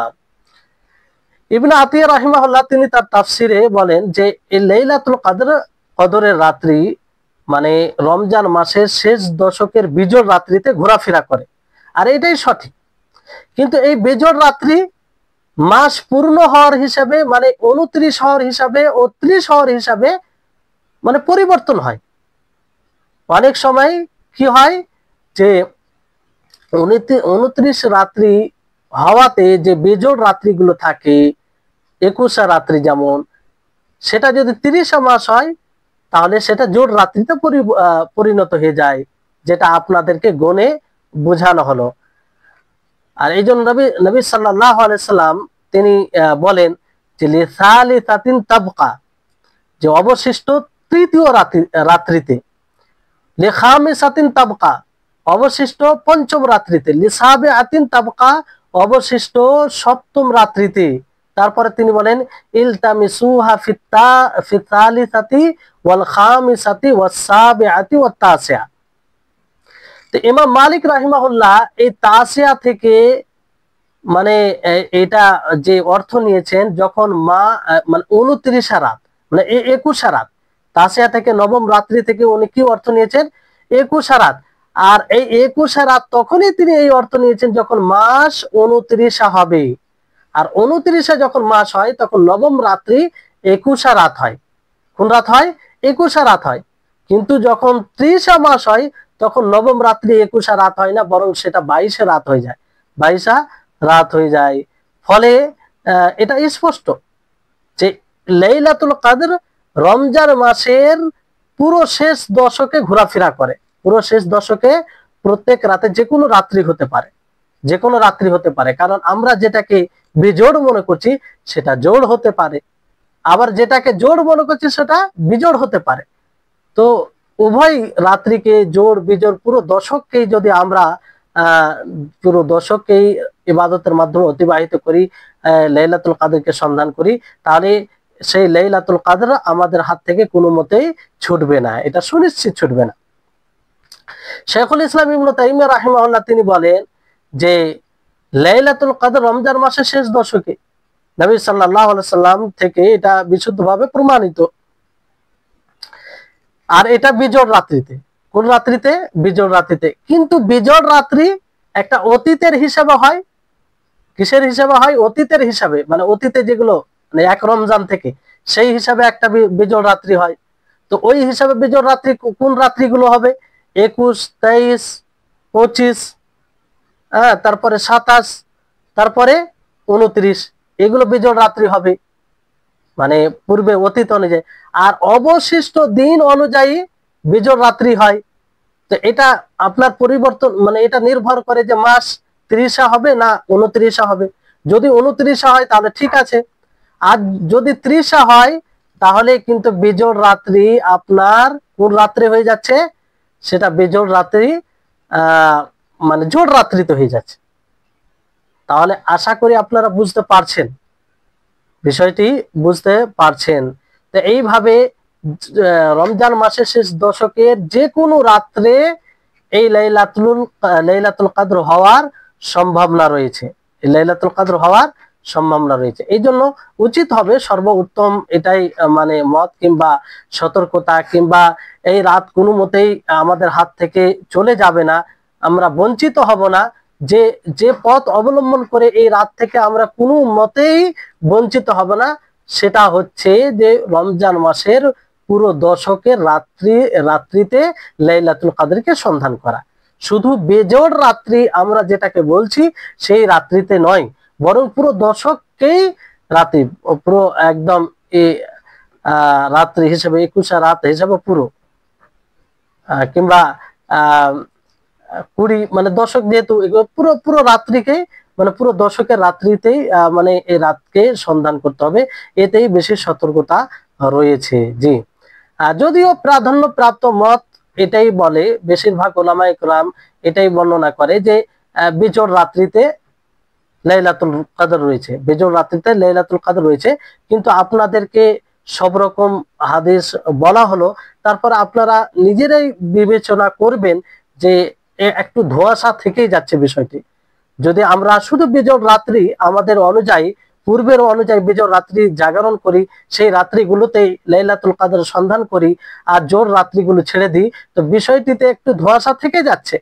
ইবনে আতিয়া রাহিমাহুল্লাহ তিনি তার তাফসিরে বলেন যে এই লাইলাতুল কদরের রাত্রি মানে রমজান মাসের শেষ দশকের বিজোড় রাত্রিতে ঘোরাফেরা করে, আর এটাই সঠিক। কিন্তু এই বেজোড় রাত্রি মাস পূর্ণ হওয়ার হিসাবে মানে 29 হওয়ার হিসাবে ও 30 হওয়ার হিসাবে মানে পরিবর্তন হয়। অনেক সময় কি হয় যে 29 রাত্রি হওয়াতে যে বেজোড় রাত্রিগুলো থাকে 21 রাত্রি যেমন, সেটা যদি 30 মাস হয় তাহলে সেটা জোড় রাত্রিতে পরিণত হয়ে যায়, যেটা আপনাদেরকে গণে বোঝানো হলো। আর এই জন্য নবী সাল্লাল্লাহু আলাইহি সাল্লাম তিনি বলেন যে লিসালিসাতিন তাবকা, যে অবশিষ্ট তৃতীয় রাত্রিতে, লিখামিসাতিন তাবকা অবশিষ্ট পঞ্চম রাত্রিতে, লিসাবিআতিন তাবকা অবশিষ্ট সপ্তম রাত্রিতে। তারপরে তিনি বলেন ইলতামিসুহা ফিত্তালিসাতি ওয়াল খামিসাতি ওয়াস সাবিআতি ওয়াত তাসিয়া। তো ইমাম মালিক রাহিমাহুল্লাহ এই তাসিয়া থেকে মানে এটা যে অর্থ নিয়েছেন যখন মানে 29 রাত মানে 21 রাত, তাসিয়া থেকে নবম রাত্রি থেকে উনি কি অর্থ নিয়েছেন 21 রাত। আর এই 21 রাত তখনই তিনি এই অর্থ নিয়েছেন যখন মাস 29 হবে, আর 29 যখন মাস হয় তখন নবম রাত্রি 21 রাত হয়। কোন রাত হয় 21 রাত হয়। কিন্তু যখন 30 মাস হয় তখন নবম রাত্রি 21 রাত হয় না, বরং সেটা 22 রাত হয়ে যায়, 22 রাত হয়ে যায়। ফলে এটা স্পষ্ট যে লাইলাতুল কদর রমজান মাসের পুরো শেষ দশকে ঘোরাফেরা করে। পুরো শেষ দশকে প্রত্যেক রাতে যে কোনো রাত্রি হতে পারে, যে কোনো রাত্রি হতে পারে। কারণ আমরা যেটাকে বিজোড় মনে করছি সেটা জোড় হতে পারে, আবার যেটাকে জোড় মনে করছি সেটা বিজোড় হতে পারে। তো উভয় রাত্রিকে জোড় বিজোড় পুরো দশককেই যদি আমরা পুরো দশককেই ইবাদতের মাধ্যমে অতিবাহিত করি, লাইলাতুল কদরকে সন্ধান করি, তাহলে সেই লাইলাতুল কদর আমাদের হাত থেকে কোনো মতেই ছুটবে না, এটা সুনিশ্চিত ছুটবে না। শেখুল ইসলাম ইবনে তাইমিয়া রাহিমাহুল্লাহ তিনি বলেন যে লাইলাতুল কদর রমজান মাসের শেষ দশকে, নবী সাল্লাল্লাহু আলাইহি সাল্লাম থেকে এটা বিশুদ্ধভাবে প্রমাণিত। আর এটা বিজোড় রাত্রিতে। কোন রাত্রিতে? বিজোড় রাত্রিতে। কিন্তু বিজোড় রাত্রি একটা অতীতের হিসাবে হয়। কিসের হিসাবে হয়? অতীতের হিসাবে, মানে অতীতে যেগুলো মানে এক রমজান থেকে সেই হিসাবে একটা বিজোড় রাত্রি হয়। তো ওই হিসাবে বিজোড় রাত্রি কোন রাত্রিগুলো হবে? 21, 23, 25, তারপরে 27, তারপরে 29, এগুলো বিজোড় রাত্রি হবে, মানে পূর্বে অতীত অনুযায়ী। আর অবশিষ্ট দিন অনুযায়ী বিজোড় রাত্রি হয়। তো এটা আপনার পরিবর্তন মানে এটা নির্ভর করে যে মাস 30 হবে না 29 হবে। যদি 29 হয় তাহলে ঠিক আছে, আর যদি 30 হয় তাহলে কিন্তু বিজোড় রাত্রি আপনার কোন রাত্রি হয়ে যাচ্ছে? সেটা বিজোড় রাত্রি মানে জোড় রাত্রিতে হয়ে যাচ্ছে। তাহলে আশা করি আপনারা বুঝতে পারছেন, বিষয়টি বুঝতে পারছেন। তো এইভাবে রমজান মাসের শেষ দশকের যে কোনো রাত্রে এই লাইলাতুল কদর হওয়ার সম্ভাবনা রয়েছে, লাইলাতুল কদর হওয়ার সম্ভাবনা রয়েছে। এই জন্য উচিত হবে সর্বোত্তম এটাই মানে মত কিংবা সতর্কতা, কিংবা এই রাত কোনো মতেই আমাদের হাত থেকে চলে যাবে না, আমরা বঞ্চিত হব না। যে যে পথ অবলম্বন করে এই রাত থেকে আমরা কোনো মতেই বঞ্চিত হব না, সেটা হচ্ছে যে রমজান মাসের পুরো দশকের রাত্রিতে লাইলাতুল কদরকে সন্ধান করা। শুধু বেজোড় রাত্রি আমরা যেটাকে বলছি সেই রাত্রিতে নয়, বরং পুরো দশককেই রাত্রি, পুরো একদম এই রাত্রি হিসেবে 21 রাত হিসেবে পুরো, কিংবা 20 মানে দশক, যেহেতু পুরো পুরো রাত্রিকে মানে পুরো দশকের রাত্রিতেই মানে এই রাতকে সন্ধান করতে হবে, এতেই বেশি সতর্কতা রয়েছে। জি, যদিও প্রাধান্য প্রাপ্ত মত এটাই বলে, বেশিরভাগ ওলামায়ে কেরাম এটাই বর্ণনা করে যে বিজোড় রাত্রিতে লাইলাতুল কদর রয়েছে, বেজোড় রাত্রিতে লাইলাতুল কদর রয়েছে। কিন্তু আপনাদেরকে সব রকম হাদিস বলা হলো, তারপর আপনারা নিজেরাই বিবেচনা করবেন যে একটু ধোঁয়াশা থেকেই যাচ্ছে বিষয়টি। যদি আমরা শুধু বিজোড় রাত্রি আমাদের অনুযায়ী, পূর্বের অনুযায়ী বিজোড় রাত্রি জাগরণ করি, সেই রাত্রিগুলোতেই লাইলাতুল কদর সন্ধান করি, আর জোর রাত্রিগুলো ছেড়ে দিই, তো বিষয়টিতে একটু ধোঁয়াশা থেকে যাচ্ছে।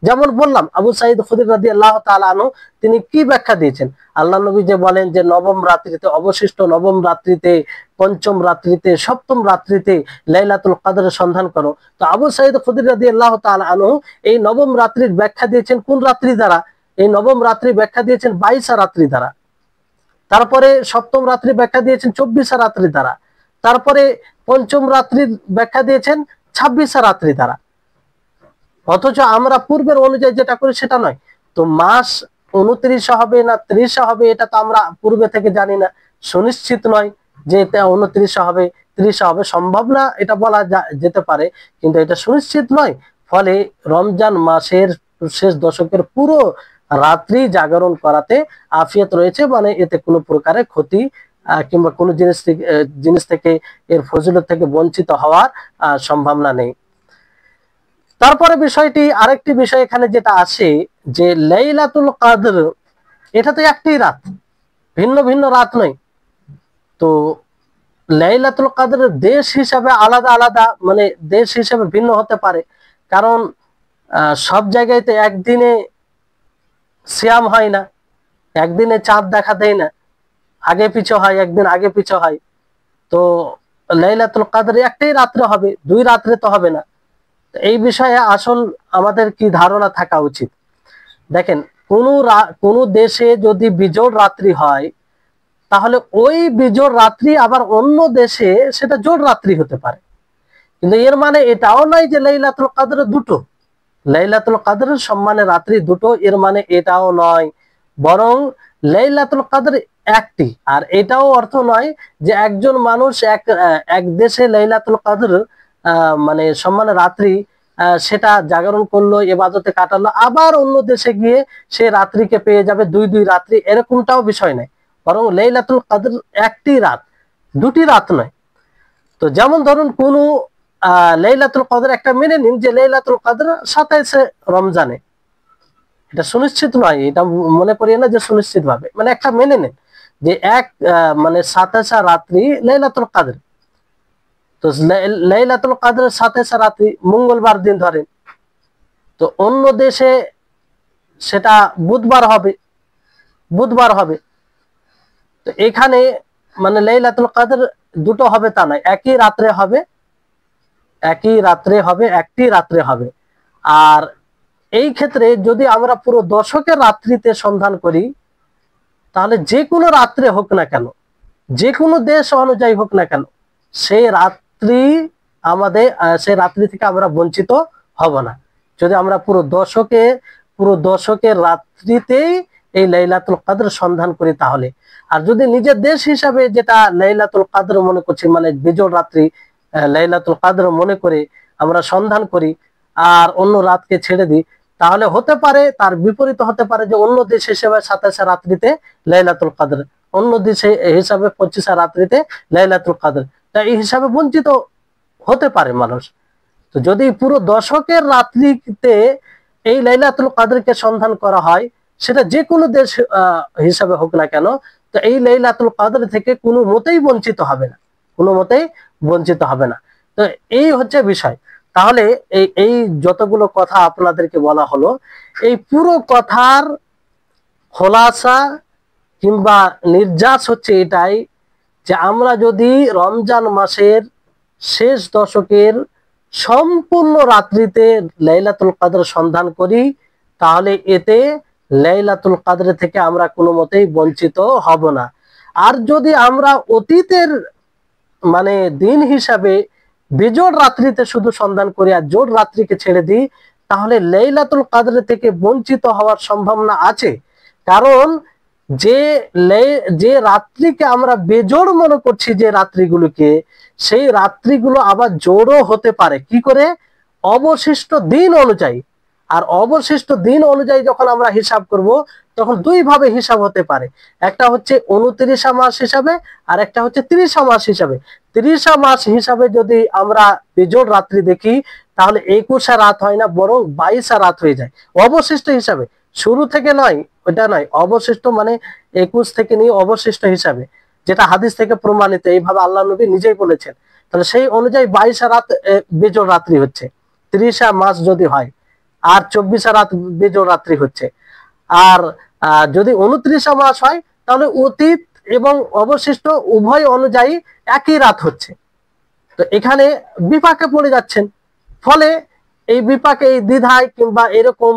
যেমন বললাম, আবু সাঈদ খুদরি রাদিয়াল্লাহু তাআলা আনহু তিনি কি ব্যাখ্যা দিয়েছেন? আল্লাহ নবী যে বলেন যে নবম রাত্রিতে, অবশিষ্ট নবম রাত্রিতে, পঞ্চম রাত্রিতে, সপ্তম রাত্রিতে লাইলাতুল কদরের সন্ধান করো। তো আবু সাঈদ খুদরি রাদিয়াল্লাহু তাআলা আনহু এই নবম রাত্রির ব্যাখ্যা দিয়েছেন কোন রাত্রি দ্বারা? এই নবম রাত্রি ব্যাখ্যা দিয়েছেন 22 রাত্রি দ্বারা। তারপরে সপ্তম রাত্রি ব্যাখ্যা দিয়েছেন 24 রাত্রি দ্বারা। তারপরে পঞ্চম রাত্রির ব্যাখ্যা দিয়েছেন 26 রাত্রি দ্বারা। অথচ আমরা পূর্বের অনুযায়ী যেটা করি সেটা নয়। তো মাস 29 হবে না 30 হবে, এটা তো আমরা পূর্বে থেকে জানি না, সুনিশ্চিত নয় যে এটা 29 হবে 30 হবে, সম্ভব না এটা বলা যেতে পারে, কিন্তু এটা সুনিশ্চিত নয়। ফলে রমজান মাসের শেষ দশকের পুরো রাত্রি জাগরণ করাতে আফিয়ত রয়েছে, মানে এতে কোনো প্রকারের ক্ষতি কিংবা কোনো জিনিস থেকে এর ফজিলত থেকে বঞ্চিত হওয়ার সম্ভাবনা নেই। তারপরে বিষয়টি, আরেকটি বিষয় এখানে যেটা আসে যে লাইলাতুল কদর এটা তো একটি রাত, ভিন্ন ভিন্ন রাত নয়। তো লাইলাতুল কদরের দেশ হিসাবে আলাদা আলাদা, মানে দেশ হিসাবে ভিন্ন হতে পারে, কারণ সব জায়গায় তো একদিনে সিয়াম হয় না, একদিনে চাঁদ দেখা দেয় না, আগে পিছু হয়, একদিন আগে পিছু হয়। তো লাইলাতুল কদর একটাই রাত্রে হবে, 2 রাত্রে তো হবে না। এই বিষয়ে আসল আমাদের কি ধারণা থাকা উচিত? দেখেন, কোন দেশে যদি বিজোড় রাত্রি হয়, তাহলে ওই বিজোড় রাত্রি আবার অন্য দেশে সেটা জোড় রাত্রি হতে পারে। কিন্তু এর মানে এটাও নয় যে লাইলাতুল কদর দুটো, লাইলাতুল কদরের সম্মানে রাত্রি দুটো, এর মানে এটাও নয়, বরং লাইলাতুল কদর একটি। আর এটাও অর্থ নয় যে একজন মানুষ এক দেশে লাইলাতুল কদর মানে সম্মানে রাত্রি সেটা জাগরণ করলো, ইবাদতে কাটালো, আবার অন্য দেশে গিয়ে সে রাত্রিকে পেয়ে যাবে 2 রাত্রি, এরকমটাও বিষয় নয়। বরং লাইলাতুল কদর একটি রাত, 2টি রাত নয়। তো যেমন ধরুন কোন লাইলাতুল কদর একটা মেনে নিন যে লাইলাতুল কদর 27 রমজানে, এটা সুনিশ্চিত নয়, এটা মনে করি না যে সুনিশ্চিত ভাবে, মানে একটা মেনে নেন যে মানে 27 রাত্রি লাইলাতুল কদর। তো লাইলাতুল কদরের 27 রাত্রি মঙ্গলবার দিন ধরেন, তো অন্য দেশে সেটা বুধবার হবে। তো এখানে মানে লাইলাতুল কদর দুটো হবে তা নয়, একই রাত্রে হবে, একটি রাত্রে হবে। আর এই ক্ষেত্রে যদি আমরা পুরো দশকের রাত্রিতে সন্ধান করি, তাহলে যে কোনো রাত্রে হোক না কেন, যে কোনো দেশ অনুযায়ী হোক না কেন, সেই রাত্রি থেকে আমরা বঞ্চিত হব না, যদি আমরা পুরো দশকের রাত্রিতেই এই লাইলাতুল কদর সন্ধান করি তাহলে। আর যদি নিজের দেশ হিসাবে যেটা লাইলাতুল কদর মনে করছি, মানে বিজোড় রাত্রি লাইলাতুল কদর মনে করে আমরা সন্ধান করি আর অন্য রাতকে ছেড়ে দিই, তাহলে হতে পারে তার বিপরীত হতে পারে যে অন্য দেশ হিসেবে 27 রাত্রিতে লাইলাতুল কদর, অন্য দেশে হিসাবে 25 রাত্রিতে লাইলাতুল কদর, তাই এই হিসাবে বঞ্চিত হতে পারে মানুষ। তো যদি পুরো দশকের রাত্রিতে এই লাইলাতুল কদরকে সন্ধান করা হয়, সেটা যে কোনো দেশ হিসাবে হোক না কেন, তো এই লাইলাতুল কদর থেকে কোনো মতেই বঞ্চিত হবে না। তো এই হচ্ছে বিষয়। তাহলে এই যতগুলো কথা আপনাদেরকে বলা হলো, এই পুরো কথার খোলাসা কিংবা নির্যাস হচ্ছে এটাই যে আমরা যদি রমজান মাসের শেষ দশকের সম্পূর্ণ রাত্রিতে লাইলাতুল কদর সন্ধান করি, তাহলে এতে লাইলাতুল কদর থেকে আমরা কোনো মতেই বঞ্চিত হব না। আর যদি আমরা অতীতের মানে দিন হিসাবে বেজোড় রাত্রিতে শুধু সন্ধান করি আর জোড় রাত্রিকে ছেড়ে দিই, তাহলে লাইলাতুল কদর থেকে বঞ্চিত হওয়ার সম্ভাবনা আছে। কারণ যে যে রাত্রিকে আমরা বেজোড় মনে করছি, যে রাত্রিগুলোকে, সেই রাত্রিগুলো আবার জোড়ও হতে পারে। কি করে? অবশিষ্ট দিন অনুযায়ী। আর অবশিষ্ট দিন অনুযায়ী যখন আমরা হিসাব করব, তখন দুই ভাবে হিসাব হতে পারে। একটা হচ্ছে 29 মাস হিসাবে, আর একটা হচ্ছে 30 মাস হিসাবে। 30 মাস হিসাবে যদি আমরা বেজোড় রাত্রি দেখি, তাহলে 21 রাত হয় না, বরং 22 রাত হয়ে যায় অবশিষ্ট হিসাবে। শুরু থেকে নয়, ওটা নয়, অবশিষ্ট মানে 21 থেকে নিয়ে অবশিষ্ট হিসাবে, যেটা হাদিস থেকে প্রমাণিত, এইভাবে আল্লাহ নবী নিজেই বলেছেন। তাহলে সেই অনুযায়ী 22 রাত বেজোড় রাত্রি হচ্ছে। 30 মাস যদি হয়, আর 24 রাত বেজোড় রাত্রি হচ্ছে। আর যদি 29 মাস হয়, তাহলে অতীত এবং অবশিষ্ট উভয় অনুযায়ী একই রাত হচ্ছে। তো এখানে বিপাকে পড়ে যাচ্ছেন। ফলে এই বিপাকে, এই দ্বিধায় কিংবা এরকম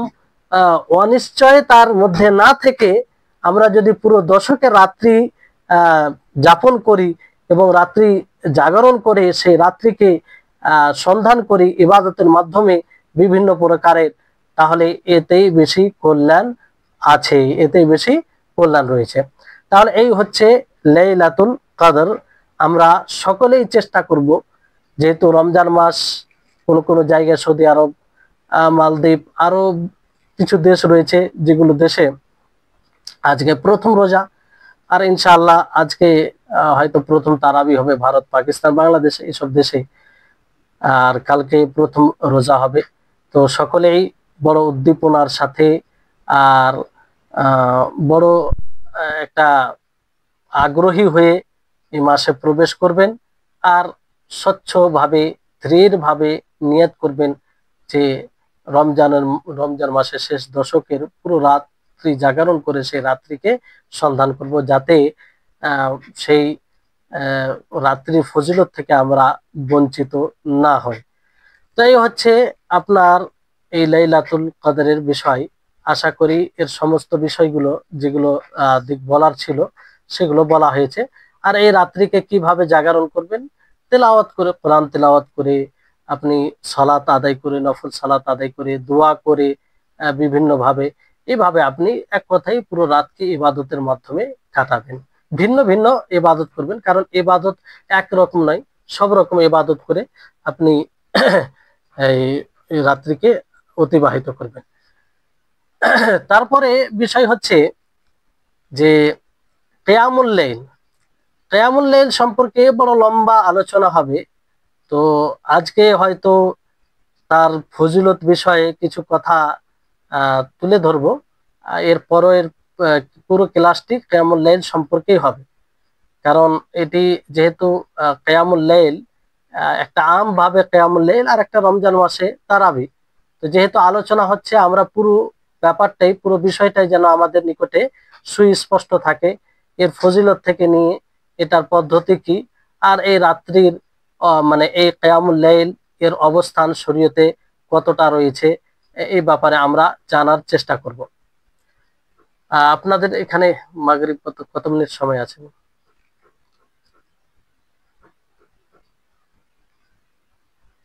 অনিশ্চয়তার মধ্যে না থেকে আমরা যদি পুরো দশকের রাত্রি যাপন করি এবং রাত্রি জাগরণ করে সেই রাত্রিকে সন্ধান করি ইবাদতের মাধ্যমে বিভিন্ন প্রকারের, তাহলে এতেই বেশি কল্যাণ আছে, এতেই বেশি কল্যাণ রয়েছে। তাহলে এই হচ্ছে লাইলাতুল কদর। আমরা সকলেই চেষ্টা করব, যেহেতু রমজান মাস, কোন কোন জায়গায় সৌদি আরব, মালদ্বীপ, আরো কিছু দেশ রয়েছে যেগুলো দেশে আজকে প্রথম রোজা, আর ইনশাআল্লাহ আজকে হয়তো প্রথম তারাবি হবে ভারত, পাকিস্তান, বাংলাদেশ এইসব দেশে, আর কালকে প্রথম রোজা হবে। তো সকলেই বড় উদ্দীপনার সাথে আর বড় একটা আগ্রহী হয়ে এই মাসে প্রবেশ করবেন, আর স্বচ্ছভাবে দৃঢ়ভাবে নিয়ত করবেন যে রমজান মাসের শেষ দশকের পুরো রাত্রি জাগরণ করে সেই রাত্রিকে সন্ধান করব, যাতে সেই রাত্রির ফজিলত থেকে আমরা বঞ্চিত না হই। তো এই হচ্ছে আপনার এই লাইলাতুল কদরের বিষয়। আশা করি এর সমস্ত বিষয়গুলো যেগুলো দিক বলার ছিল সেগুলো বলা হয়েছে। আর এই রাত্রিকে কিভাবে জাগরণ করবেন? তেলাওয়াত করে, কোরআন তেলাওয়াত করে, আপনি সালাত আদায় করে, নফল সালাত আদায় করে, দোয়া করে, বিভিন্ন ভাবে, এইভাবে আপনি এক কথাই পুরো রাতকে ইবাদতের মাধ্যমে কাটাবেন। ভিন্ন ভিন্ন ইবাদত করবেন, কারণ ইবাদত একরকম নয়, সব রকম ইবাদত করে আপনি এই রাত্রিকে অতিবাহিত করবেন। তারপরে বিষয় হচ্ছে যে কিয়ামুল লাইল। কিয়ামুল লাইল সম্পর্কে বড় লম্বা আলোচনা হবে। তো আজকে হয়তো তার ফজিলত বিষয়ে কিছু কথা তুলে ধরবো। এর পরের পুরো ক্লাসটি কিয়ামুল লাইল সম্পর্কেই হবে। কারণ এটি যেহেতু কিয়ামুল লাইল একটা আম ভাবে কিয়ামুল লাইল, আর একটা রমজান মাসে তারাবি। তো যেহেতু আলোচনা হচ্ছে, আমরা পুরো ব্যাপারটাই, পুরো বিষয়টাই যেন আমাদের নিকটে সুস্পষ্ট থাকে, এর ফজিলত থেকে নিয়ে এটার পদ্ধতি কি, আর এই রাত্রির মানে এই কিয়ামুল লাইল এর অবস্থান শরীয়তে কতটা রয়েছে, এই ব্যাপারে আমরা জানার চেষ্টা করব। আপনাদের এখানে মাগরিব কত মিনিট সময় আছে?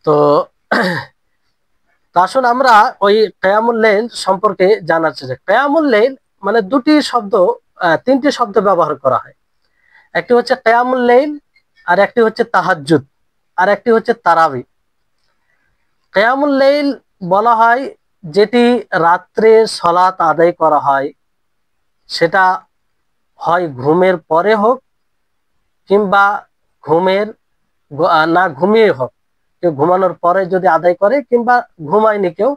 তো আসুন আমরা ওই কিয়ামুল লাইল সম্পর্কে জানার চেষ্টা। কিয়ামুল লাইল মানে দুটি শব্দ, তিনটি শব্দ ব্যবহার করা হয়। একটি হচ্ছে কিয়ামুল লাইল, আর একটি হচ্ছে তাহাজ্জুদ, আর একটি হচ্ছে তারাবি। কিয়ামুল লাইল বলা হয় যেটি রাত্রে সালাত আদায় করা হয়, সেটা হয় ঘুমের পরে হোক কিংবা ঘুমের না ঘুমিয়ে হোক, কেউ ঘুমানোর পরে যদি আদায় করে কিংবা ঘুমায়নি কেউ,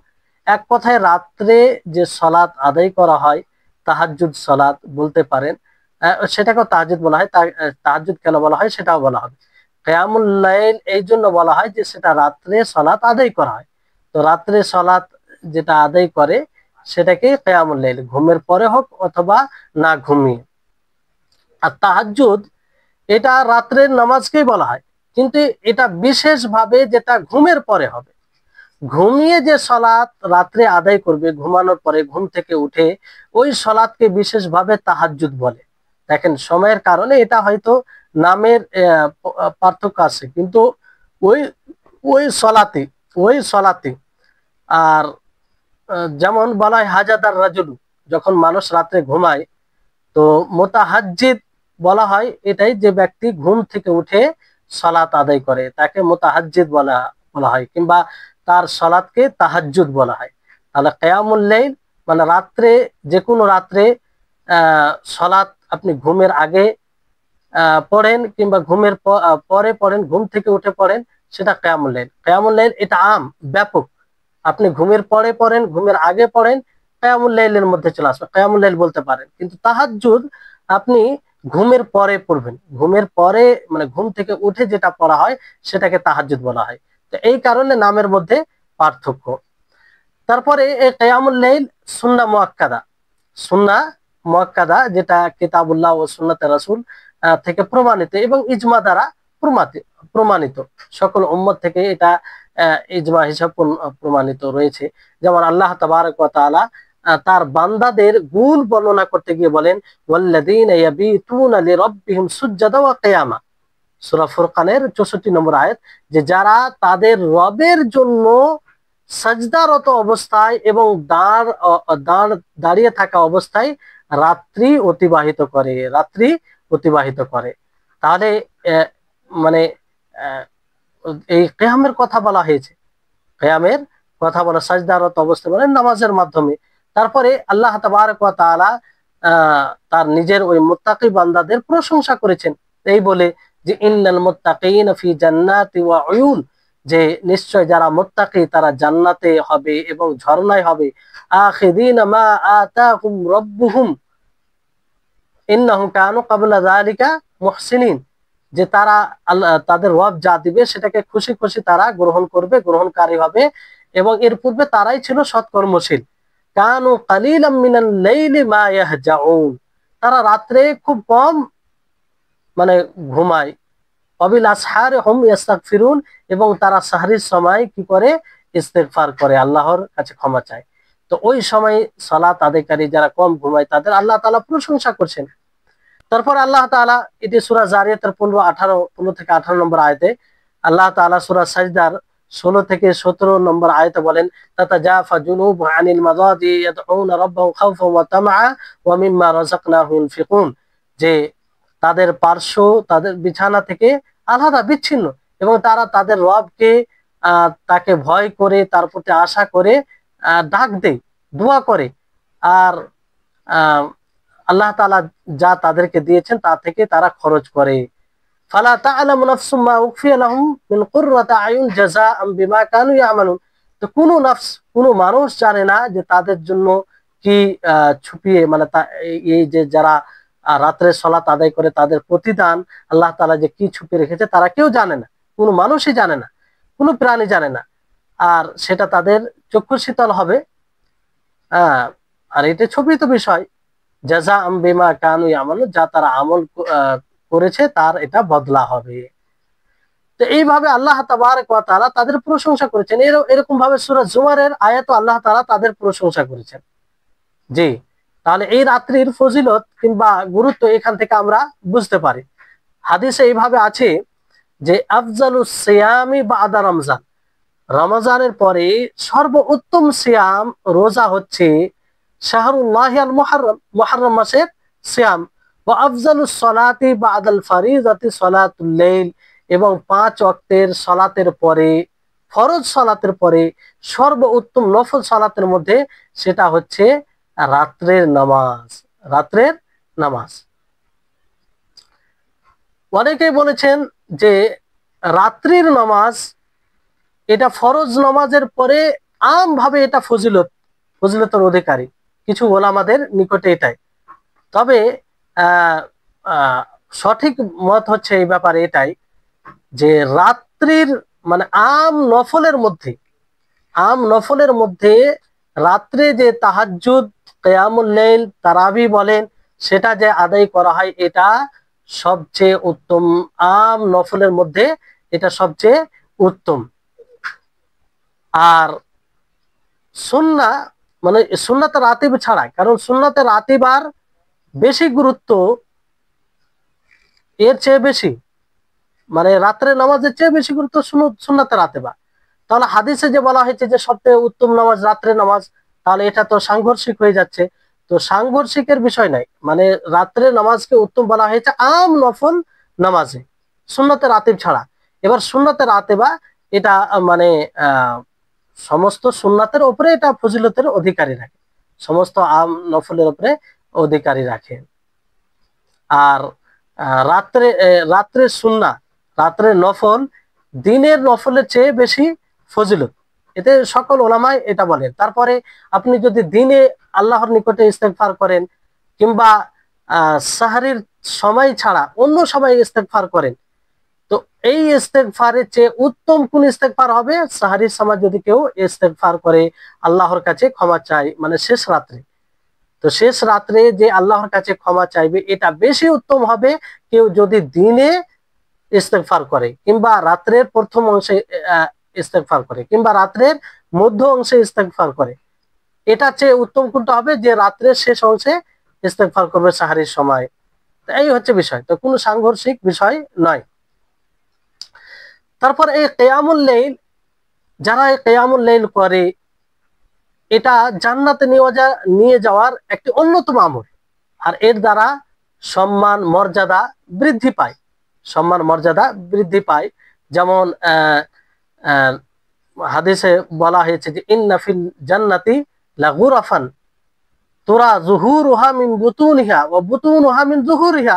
এক কথায় রাত্রে যে সালাত আদায় করা হয়, তাহাজ্জুদ সালাত বলতে পারেন, সেটাকেও তাহাজ্জুদ বলা হয়। তাহাজ্জুদ কেন বলা হয় সেটাও বলা হবে। কিয়ামুল লাইল এই জন্য বলা হয় যে সেটা রাত্রে সালাত আদায় করা হয়। তো রাত্রে সালাত যেটা আদায় করে সেটাকে কিয়ামুল লাইল, ঘুমের পরে হোক অথবা না ঘুমিয়ে। আর তাহাজ্জুদ এটা রাত্রের নামাজকেই বলা হয়। কিন্তু এটা বিশেষভাবে যেটা ঘুমের পরে হবে। ঘুমিয়ে যে সলাৎ রাত্রে আদায় করবে, ঘুমানোর পরে ঘুম থেকে উঠে, ওই সলাৎকে বিশেষভাবে তাহাজ্জুদ বলে। দেখেন সময়ের কারণে এটা হয়তো নামের পার্থক্য আছে, কিন্তু ওই ওই সলাতে ওই সলাতে আর যেমন বলা হয় হাজাদার রাজুলু, যখন মানুষ রাত্রে ঘুমায়, তো মোতাহাজ্জিদ বলা হয় এটাই, যে ব্যক্তি ঘুম থেকে উঠে সালাত আদায় করে তাকে মোতাহাজ্জিদ বলা বলা হয়, কিংবা তার সালাতকে তাহাজ্জুদ বলা হয়। তাহলে কিয়ামুল লাইল মানে রাত্রে, যে কোনো রাত্রে সালাত আপনি ঘুমের আগে পড়েন কিংবা ঘুমের পরে পড়েন, ঘুম থেকে উঠে পড়েন, সেটা কিয়ামুল লাইল। কিয়ামুল লাইল এটা আম, ব্যাপক। আপনি ঘুমের পরে পড়েন, ঘুমের আগে পড়েন, কিয়ামুল লাইলের মধ্যে চলে আসবে, কিয়ামুল লাইল বলতে পারেন। কিন্তু তাহাজ্জুদ আপনি ঘুমের পরে পড়বেন, ঘুমের পরে মানে ঘুম থেকে উঠে যেটা পড়া হয় সেটাকে তাহাজ্জুদ বলা হয়। তো এই কারণে নামের মধ্যে পার্থক্য। তারপরে এই কিয়ামুল লাইল সুন্নাহ মুআক্কাদা, সুন্নাহ মুআক্কাদা যেটা কিতাবুল্লাহ ও সুন্নাতে রাসূল থেকে প্রমাণিত এবং ইজমা দ্বারা প্রমাণিত, সকল উম্মত থেকে এটা ইজমা হিসাব প্রমাণিত রয়েছে। যেমন আল্লাহ তাবারক ওয়া তাআলা তার বান্দাদের গুণ বর্ণনা করতে গিয়ে বলেন, ওয়াল্লাযীনা ইয়াবিতুনা লিরাব্বিহিম সুজদান ওয়া কিয়ামা, সূরা ফুরকানের 64 নম্বর আয়াত, যে যারা তাদের রবের জন্য সাজদারত অবস্থায় এবং দাঁড়িয়ে থাকা অবস্থায় রাত্রি অতিবাহিত করে, রাত্রি অতিবাহিত করে। তাহলে মানে এই কিয়ামের কথা বলা হয়েছে, কিয়ামের কথা বলা সাজদারত অবস্থায় মানে নামাজের মাধ্যমে। তারপরে আল্লাহ তাবারক ওয়া তাআলা তার নিজের ওই মুত্তাকি বান্দাদের প্রশংসা করেছেন এই বলে, যে ইন্নাল মুত্তাকিনা ফি জান্নাতি ওয়া উয়ুন, যে নিশ্চয় যারা মুত্তাকি তারা জান্নাতে হবে এবং ঝর্ণায় হবে। আখিদিনা মা আতাহুম রাব্বুহুম ইন্নাহুম কানু ক্বাবলা যালিকা মুহসিনিন, যে তারা তাদের রব যা দিবে সেটাকে খুশি খুশি তারা গ্রহণ করবে, গ্রহণকারী হবে, এবং এর পূর্বে তারাই ছিল সৎকর্মশীল। কানু কালিলাম মিনাল লাইলি মা ইয়াহজাউন, তারা রাত্রে খুব কম মানে ঘুমায়। অবিল আসহারে হুম ইস্তাগফিরুন, এবং তারা সাহরির সময় কি করে, ইস্তেগফার করে, আল্লাহর কাছে ক্ষমা চায়। তো ওই সময় সালাত আদায়কারী যারা কম ঘুমায় তাদের আল্লাহ তাআলা প্রশংসা করছেন। তারপর আল্লাহ তাআলা এটি সূরা জারিয়াতের 15 থেকে 18 নম্বর আয়াতে, আল্লাহ তাআলা সূরা সাজদার 16 থেকে 17 নম্বর আয়াতে বলেন, তাতাজাফা জুনুবুহুম আনিল মাযাজি ইয়াদউনা রাব্বাহুম খাওফান ওয়া তামআ ওয়া মিম্মা রাযাকনাহুম ইউনফিকুন, যে তাদের পার্শ্ব তাদের বিছানা থেকে আলাদা বিচ্ছিন্ন, এবং তারা তাদের রবকে তাকে ভয় করে তার প্রতি আশা করে ডাক দেয়, দোয়া করে, আর আল্লাহ তাআলা যা তাদেরকে দিয়েছেন তা থেকে তারা খরচ করে। ফালা তা'লামু নাফসুম মা উখফিয়া লাহুম মিন কুররাতি আয়ুন জাযাআম বিমা কানু ইয়ামালুন, তো কোনো নফস, কোনো মানুষ জানে না যে তাদের জন্য কি ছুপিয়ে মানে এই যে যারা রাত্রে সালাত আদায় করে তাদের প্রতিদান আল্লাহ তাআলা যে কি ছুপিয়ে রেখেছে তারা কেউ জানে না, কোনো মানুষই জানে না, কোনো প্রাণী জানে না। আর সেটা তাদের চক্ষু শীতল হবে। আর এটা ছবি তো বিষয়, জাযাআম বিমা কানু ইয়ামালুন, যা তারা আমল করেছে তার এটা বদলা হবে। তো এইভাবে আল্লাহ তাবারক ওয়া তাআলা তাদের প্রশংসা করেছেন। এরকম ভাবে সূরা জুমারের আয়াত আল্লাহ তাআলা তাদের প্রশংসা করেছেন। জি, তাহলে এই রাত্রির ফজিলত কিংবা গুরুত্ব এখান থেকে আমরা বুঝতে পারি। হাদিসে এইভাবে আছে যে আফজালুস সিয়ামি বাদা রমজান, রমজানের পরে সর্বোত্তম সিয়াম রোজা হচ্ছে শাহরুল্লাহি আল মুহাররম, মুহাররম মাসের সিয়াম। ওয়া আফজালুস সালাতি বাদাল ফারিজাতি সালাতুল লাইল, এবং 5 ওয়াক্তের সালাতের পরে, ফরজ সালাতের পরে সর্বোত্তম নফল সালাতের মধ্যে সেটা হচ্ছে রাত্রের নামাজ, রাত্রের নামাজ। অনেকেই বলেছেন যে রাত্রির নামাজ এটা ফরজ নামাজের পরে আমভাবে এটা ফজিলতের অধিকারী, কিছু ওলামাদের নিকটে এটাই। তবে সঠিক মত হচ্ছে এই ব্যাপারে এটাই, যে রাত্রির মানে আম নফলের মধ্যে রাত্রে যে তাহাজ্জুদ, কিয়ামুল লাইল, তারাবি বলেন, সেটা যে আদায় করা হয় এটা সবচেয়ে উত্তম। আম নফলের মধ্যে এটা সবচেয়ে উত্তম। আর সুন্নাহ মানে সুন্নাতে রাতিব ছাড়া, কারণ সুন্নাতে রাতিব আর বেশি গুরুত্ব, এর চেয়ে বেশি মানে রাত্রে নামাজের চেয়ে বেশি গুরুত্ব সুন্নাতে রাতেবা। তাহলে হাদিসে যে বলা হয়েছে যে সবচেয়ে উত্তম নামাজ রাত্রে নামাজ, তাহলে এটা তো সাংঘর্ষিক হয়ে যাচ্ছে। তো সাংঘর্ষিকের বিষয় নাই, মানে রাত্রে নামাজকে উত্তম বলা হয়েছে আম নফল নামাজে, সুন্নতে রাতিব ছাড়া। এবার সুন্নতে রাতেবা এটা মানে সমস্ত সুন্নাতের উপরে এটা ফজিলতের অধিকারী রাখে, সমস্ত আম নফলের উপরে অধিকারী রাখে। আর রাত্রে রাত্রে সুন্নাহ, রাত্রে নফল দিনের নফলের চেয়ে বেশি ফজিলত, এতে সকল ওলামাই এটা বলেন। তারপরে আপনি যদি দিনে আল্লাহর নিকটে ইস্তেগফার করেন, কিংবা সাহারির সময় ছাড়া অন্য সময় ইস্তেগফার করেন, তো এই ইস্তেগফারের চেয়ে উত্তম কোন ইস্তেগফার হবে? সাহারির সময় যদি কেউ ইস্তেগফার করে আল্লাহর কাছে ক্ষমা চায়, মানে শেষ রাত্রে, তো শেষ রাত্রে যে আল্লাহর কাছে ক্ষমা চাইবে এটা বেশি উত্তম হবে কেউ যদি দিনে ইস্তেগফার করে, কিংবা রাত্রের প্রথম অংশে ইস্তেগফার করে, কিংবা রাত্রের মধ্য অংশে ইস্তেগফার করে। এটা চেয়ে উত্তম কোনটা হবে? যে রাত্রের শেষ অংশে ইস্তেগফার করবে সাহারির সময়। এই হচ্ছে বিষয়, তো কোনো সাংঘর্ষিক বিষয় নয়। তারপর এই কিয়ামুল লাইল, যারা এই কিয়ামুল লাইল করে, এটা জান্নাতে নিয়ে যাওয়ার একটি অন্যতম আমল। আর এর দ্বারা সম্মান মর্যাদা বৃদ্ধি পায়, সম্মান মর্যাদা বৃদ্ধি পায়। যেমন হাদিসে বলা হয়েছে যে ইন্না ফিল জান্নাতি লাগুরাফান তুরা যুহুরুহা মিন বুতুনিহা ওয়া বুতুনুহা মিন যুহুরিহা,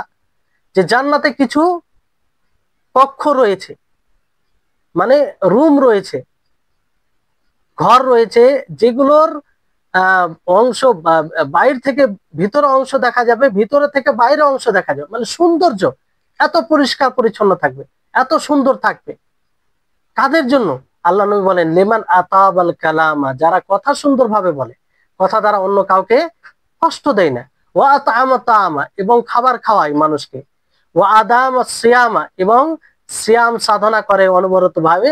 যে জান্নাতে কিছু কক্ষ রয়েছে, মানে রুম রয়েছে, ঘর রয়েছে, যেগুলোর অংশ বাইরে থেকে ভিতর অংশ দেখা যাবে, ভিতরে থেকে বাইরে অংশ দেখা যাবে, মানে সৌন্দর্য এত পরিষ্কার পরিচ্ছন্ন থাকবে, এত সুন্দর থাকবে। কাদের জন্য? আল্লাহ নবী বলেন লিমান আতাবাল কালামা, যারা কথা সুন্দরভাবে বলে, কথা দ্বারা অন্য কাউকে কষ্ট দেয় না, ওয়া আতামা তাআমা, এবং খাবার খাওয়ায় মানুষকে, ওয়া আদামা সিয়ামা, এবং সিয়াম সাধনা করে, অনবরত ভাবে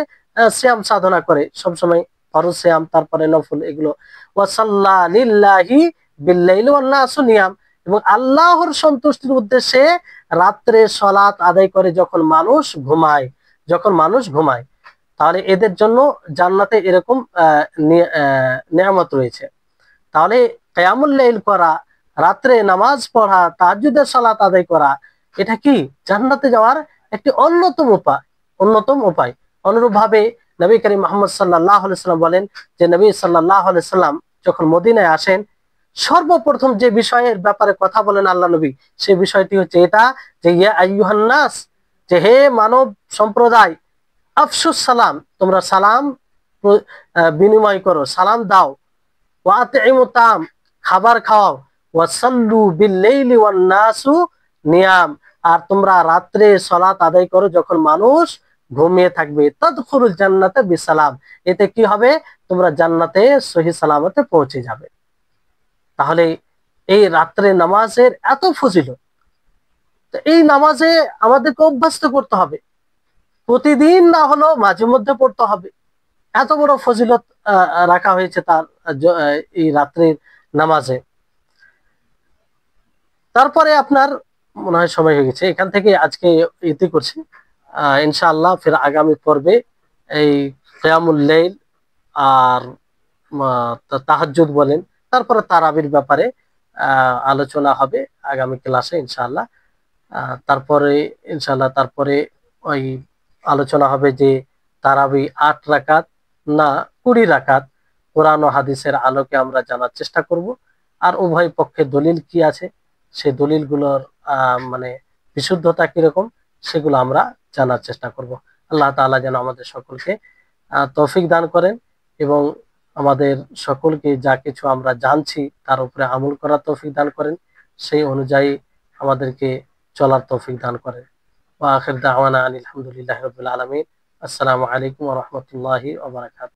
সিয়াম সাধনা করে সবসময়, ফরজ সিয়াম তারপরে নফল এগুলো, ওয়া সাল্লা লিল্লাহি বিল্লাইলি ওয়ান নাসু নিয়াম, এবং আল্লাহর সন্তুষ্টির উদ্দেশ্যে রাত্রে সালাত আদায় করে যখন মানুষ ঘুমায়, যখন মানুষ ঘুমায়। তাহলে এদের জন্য জান্নাতে এরকম নিয়ামত রয়েছে। তাহলে কিয়ামুল লাইল করা, রাত্রে নামাজ পড়া, তাহাজ্জুদের সালাত আদায় করা, এটা কি জান্নাতে যাওয়ার একটি অন্যতম উপায়, অন্যতম উপায়। অনুরূপভাবে নবী করিম মুহাম্মদ সাল্লাল্লাহু আলাইহি সাল্লাম বলেন যে নবী সাল্লাল্লাহু আলাইহি সাল্লাম যখন মদিনায় আসেন, সর্বপ্রথম যে বিষয়ের ব্যাপারে কথা বলেন আল্লাহ নবী, সেই বিষয়টি হচ্ছে এটা যে ইয়া আইয়ুহান নাস, যে হে মানব সম্প্রদায়, আফসুস সালাম, তোমরা সালাম বিনিময় করো, সালাম দাও, ওয়া আতিমু তাম, খাবার খাওয়াও, ওয়া সাল্লু বিল লাইলি ওয়ান নাসু নিয়াম, আর তোমরা রাত্রে সালাত আদায় করো যখন মানুষ ঘুমিয়ে থাকবে, তাদখুলুল জান্নাতে বিসালাম, এতে কি হবে? তোমরা জান্নাতে সহি সালামতে পৌঁছে যাবে। তাহলে এই রাত্রে নামাজের এত ফজিলত, তো এই নামাজে আমাদেরকে অভ্যস্ত করতে হবে, প্রতিদিন না হলেও মাঝে মধ্যে পড়তে হবে। এত বড় ফজিলত রাখা হয়েছে তার এই রাত্রির নামাজে। তারপরে আপনার মনে হয় সময় হয়ে গেছে, এখান থেকে আজকে ইতি করছি। ইনশাআল্লাহ ফির আগামী পর্বে এই কিয়ামুল লাইল আর তাহাজ্জুদ বলেন, তারপরে তারাবির ব্যাপারে আলোচনা হবে আগামী ক্লাসে ইনশাআল্লাহ। তারপরে ইনশাআল্লাহ তারপরে ওই আলোচনা হবে যে তারাবি 8 রাকাত না 20 রাকাত, কোরআন ও হাদিসের আলোকে আমরা জানার চেষ্টা করব। আর উভয় পক্ষে দলিল কি আছে, সেই দলিলগুলোর মানে বিশুদ্ধতা কিরকম, সেগুলো আমরা জানার চেষ্টা করব। আল্লাহ তাআলা যেন আমাদের সকলকে তৌফিক দান করেন, এবং আমাদের সকলকে যা কিছু আমরা জানছি তার উপরে আমল করার তৌফিক দান করেন, সেই অনুযায়ী আমাদেরকে চলার তৌফিক দান করেন। ওয়া আখির দাওয়ানা আলহামদুলিল্লাহি রাব্বিল আলামিন। আসসালামু আলাইকুম ওয়া রাহমাতুল্লাহি ওয়া বারাকাতুহু।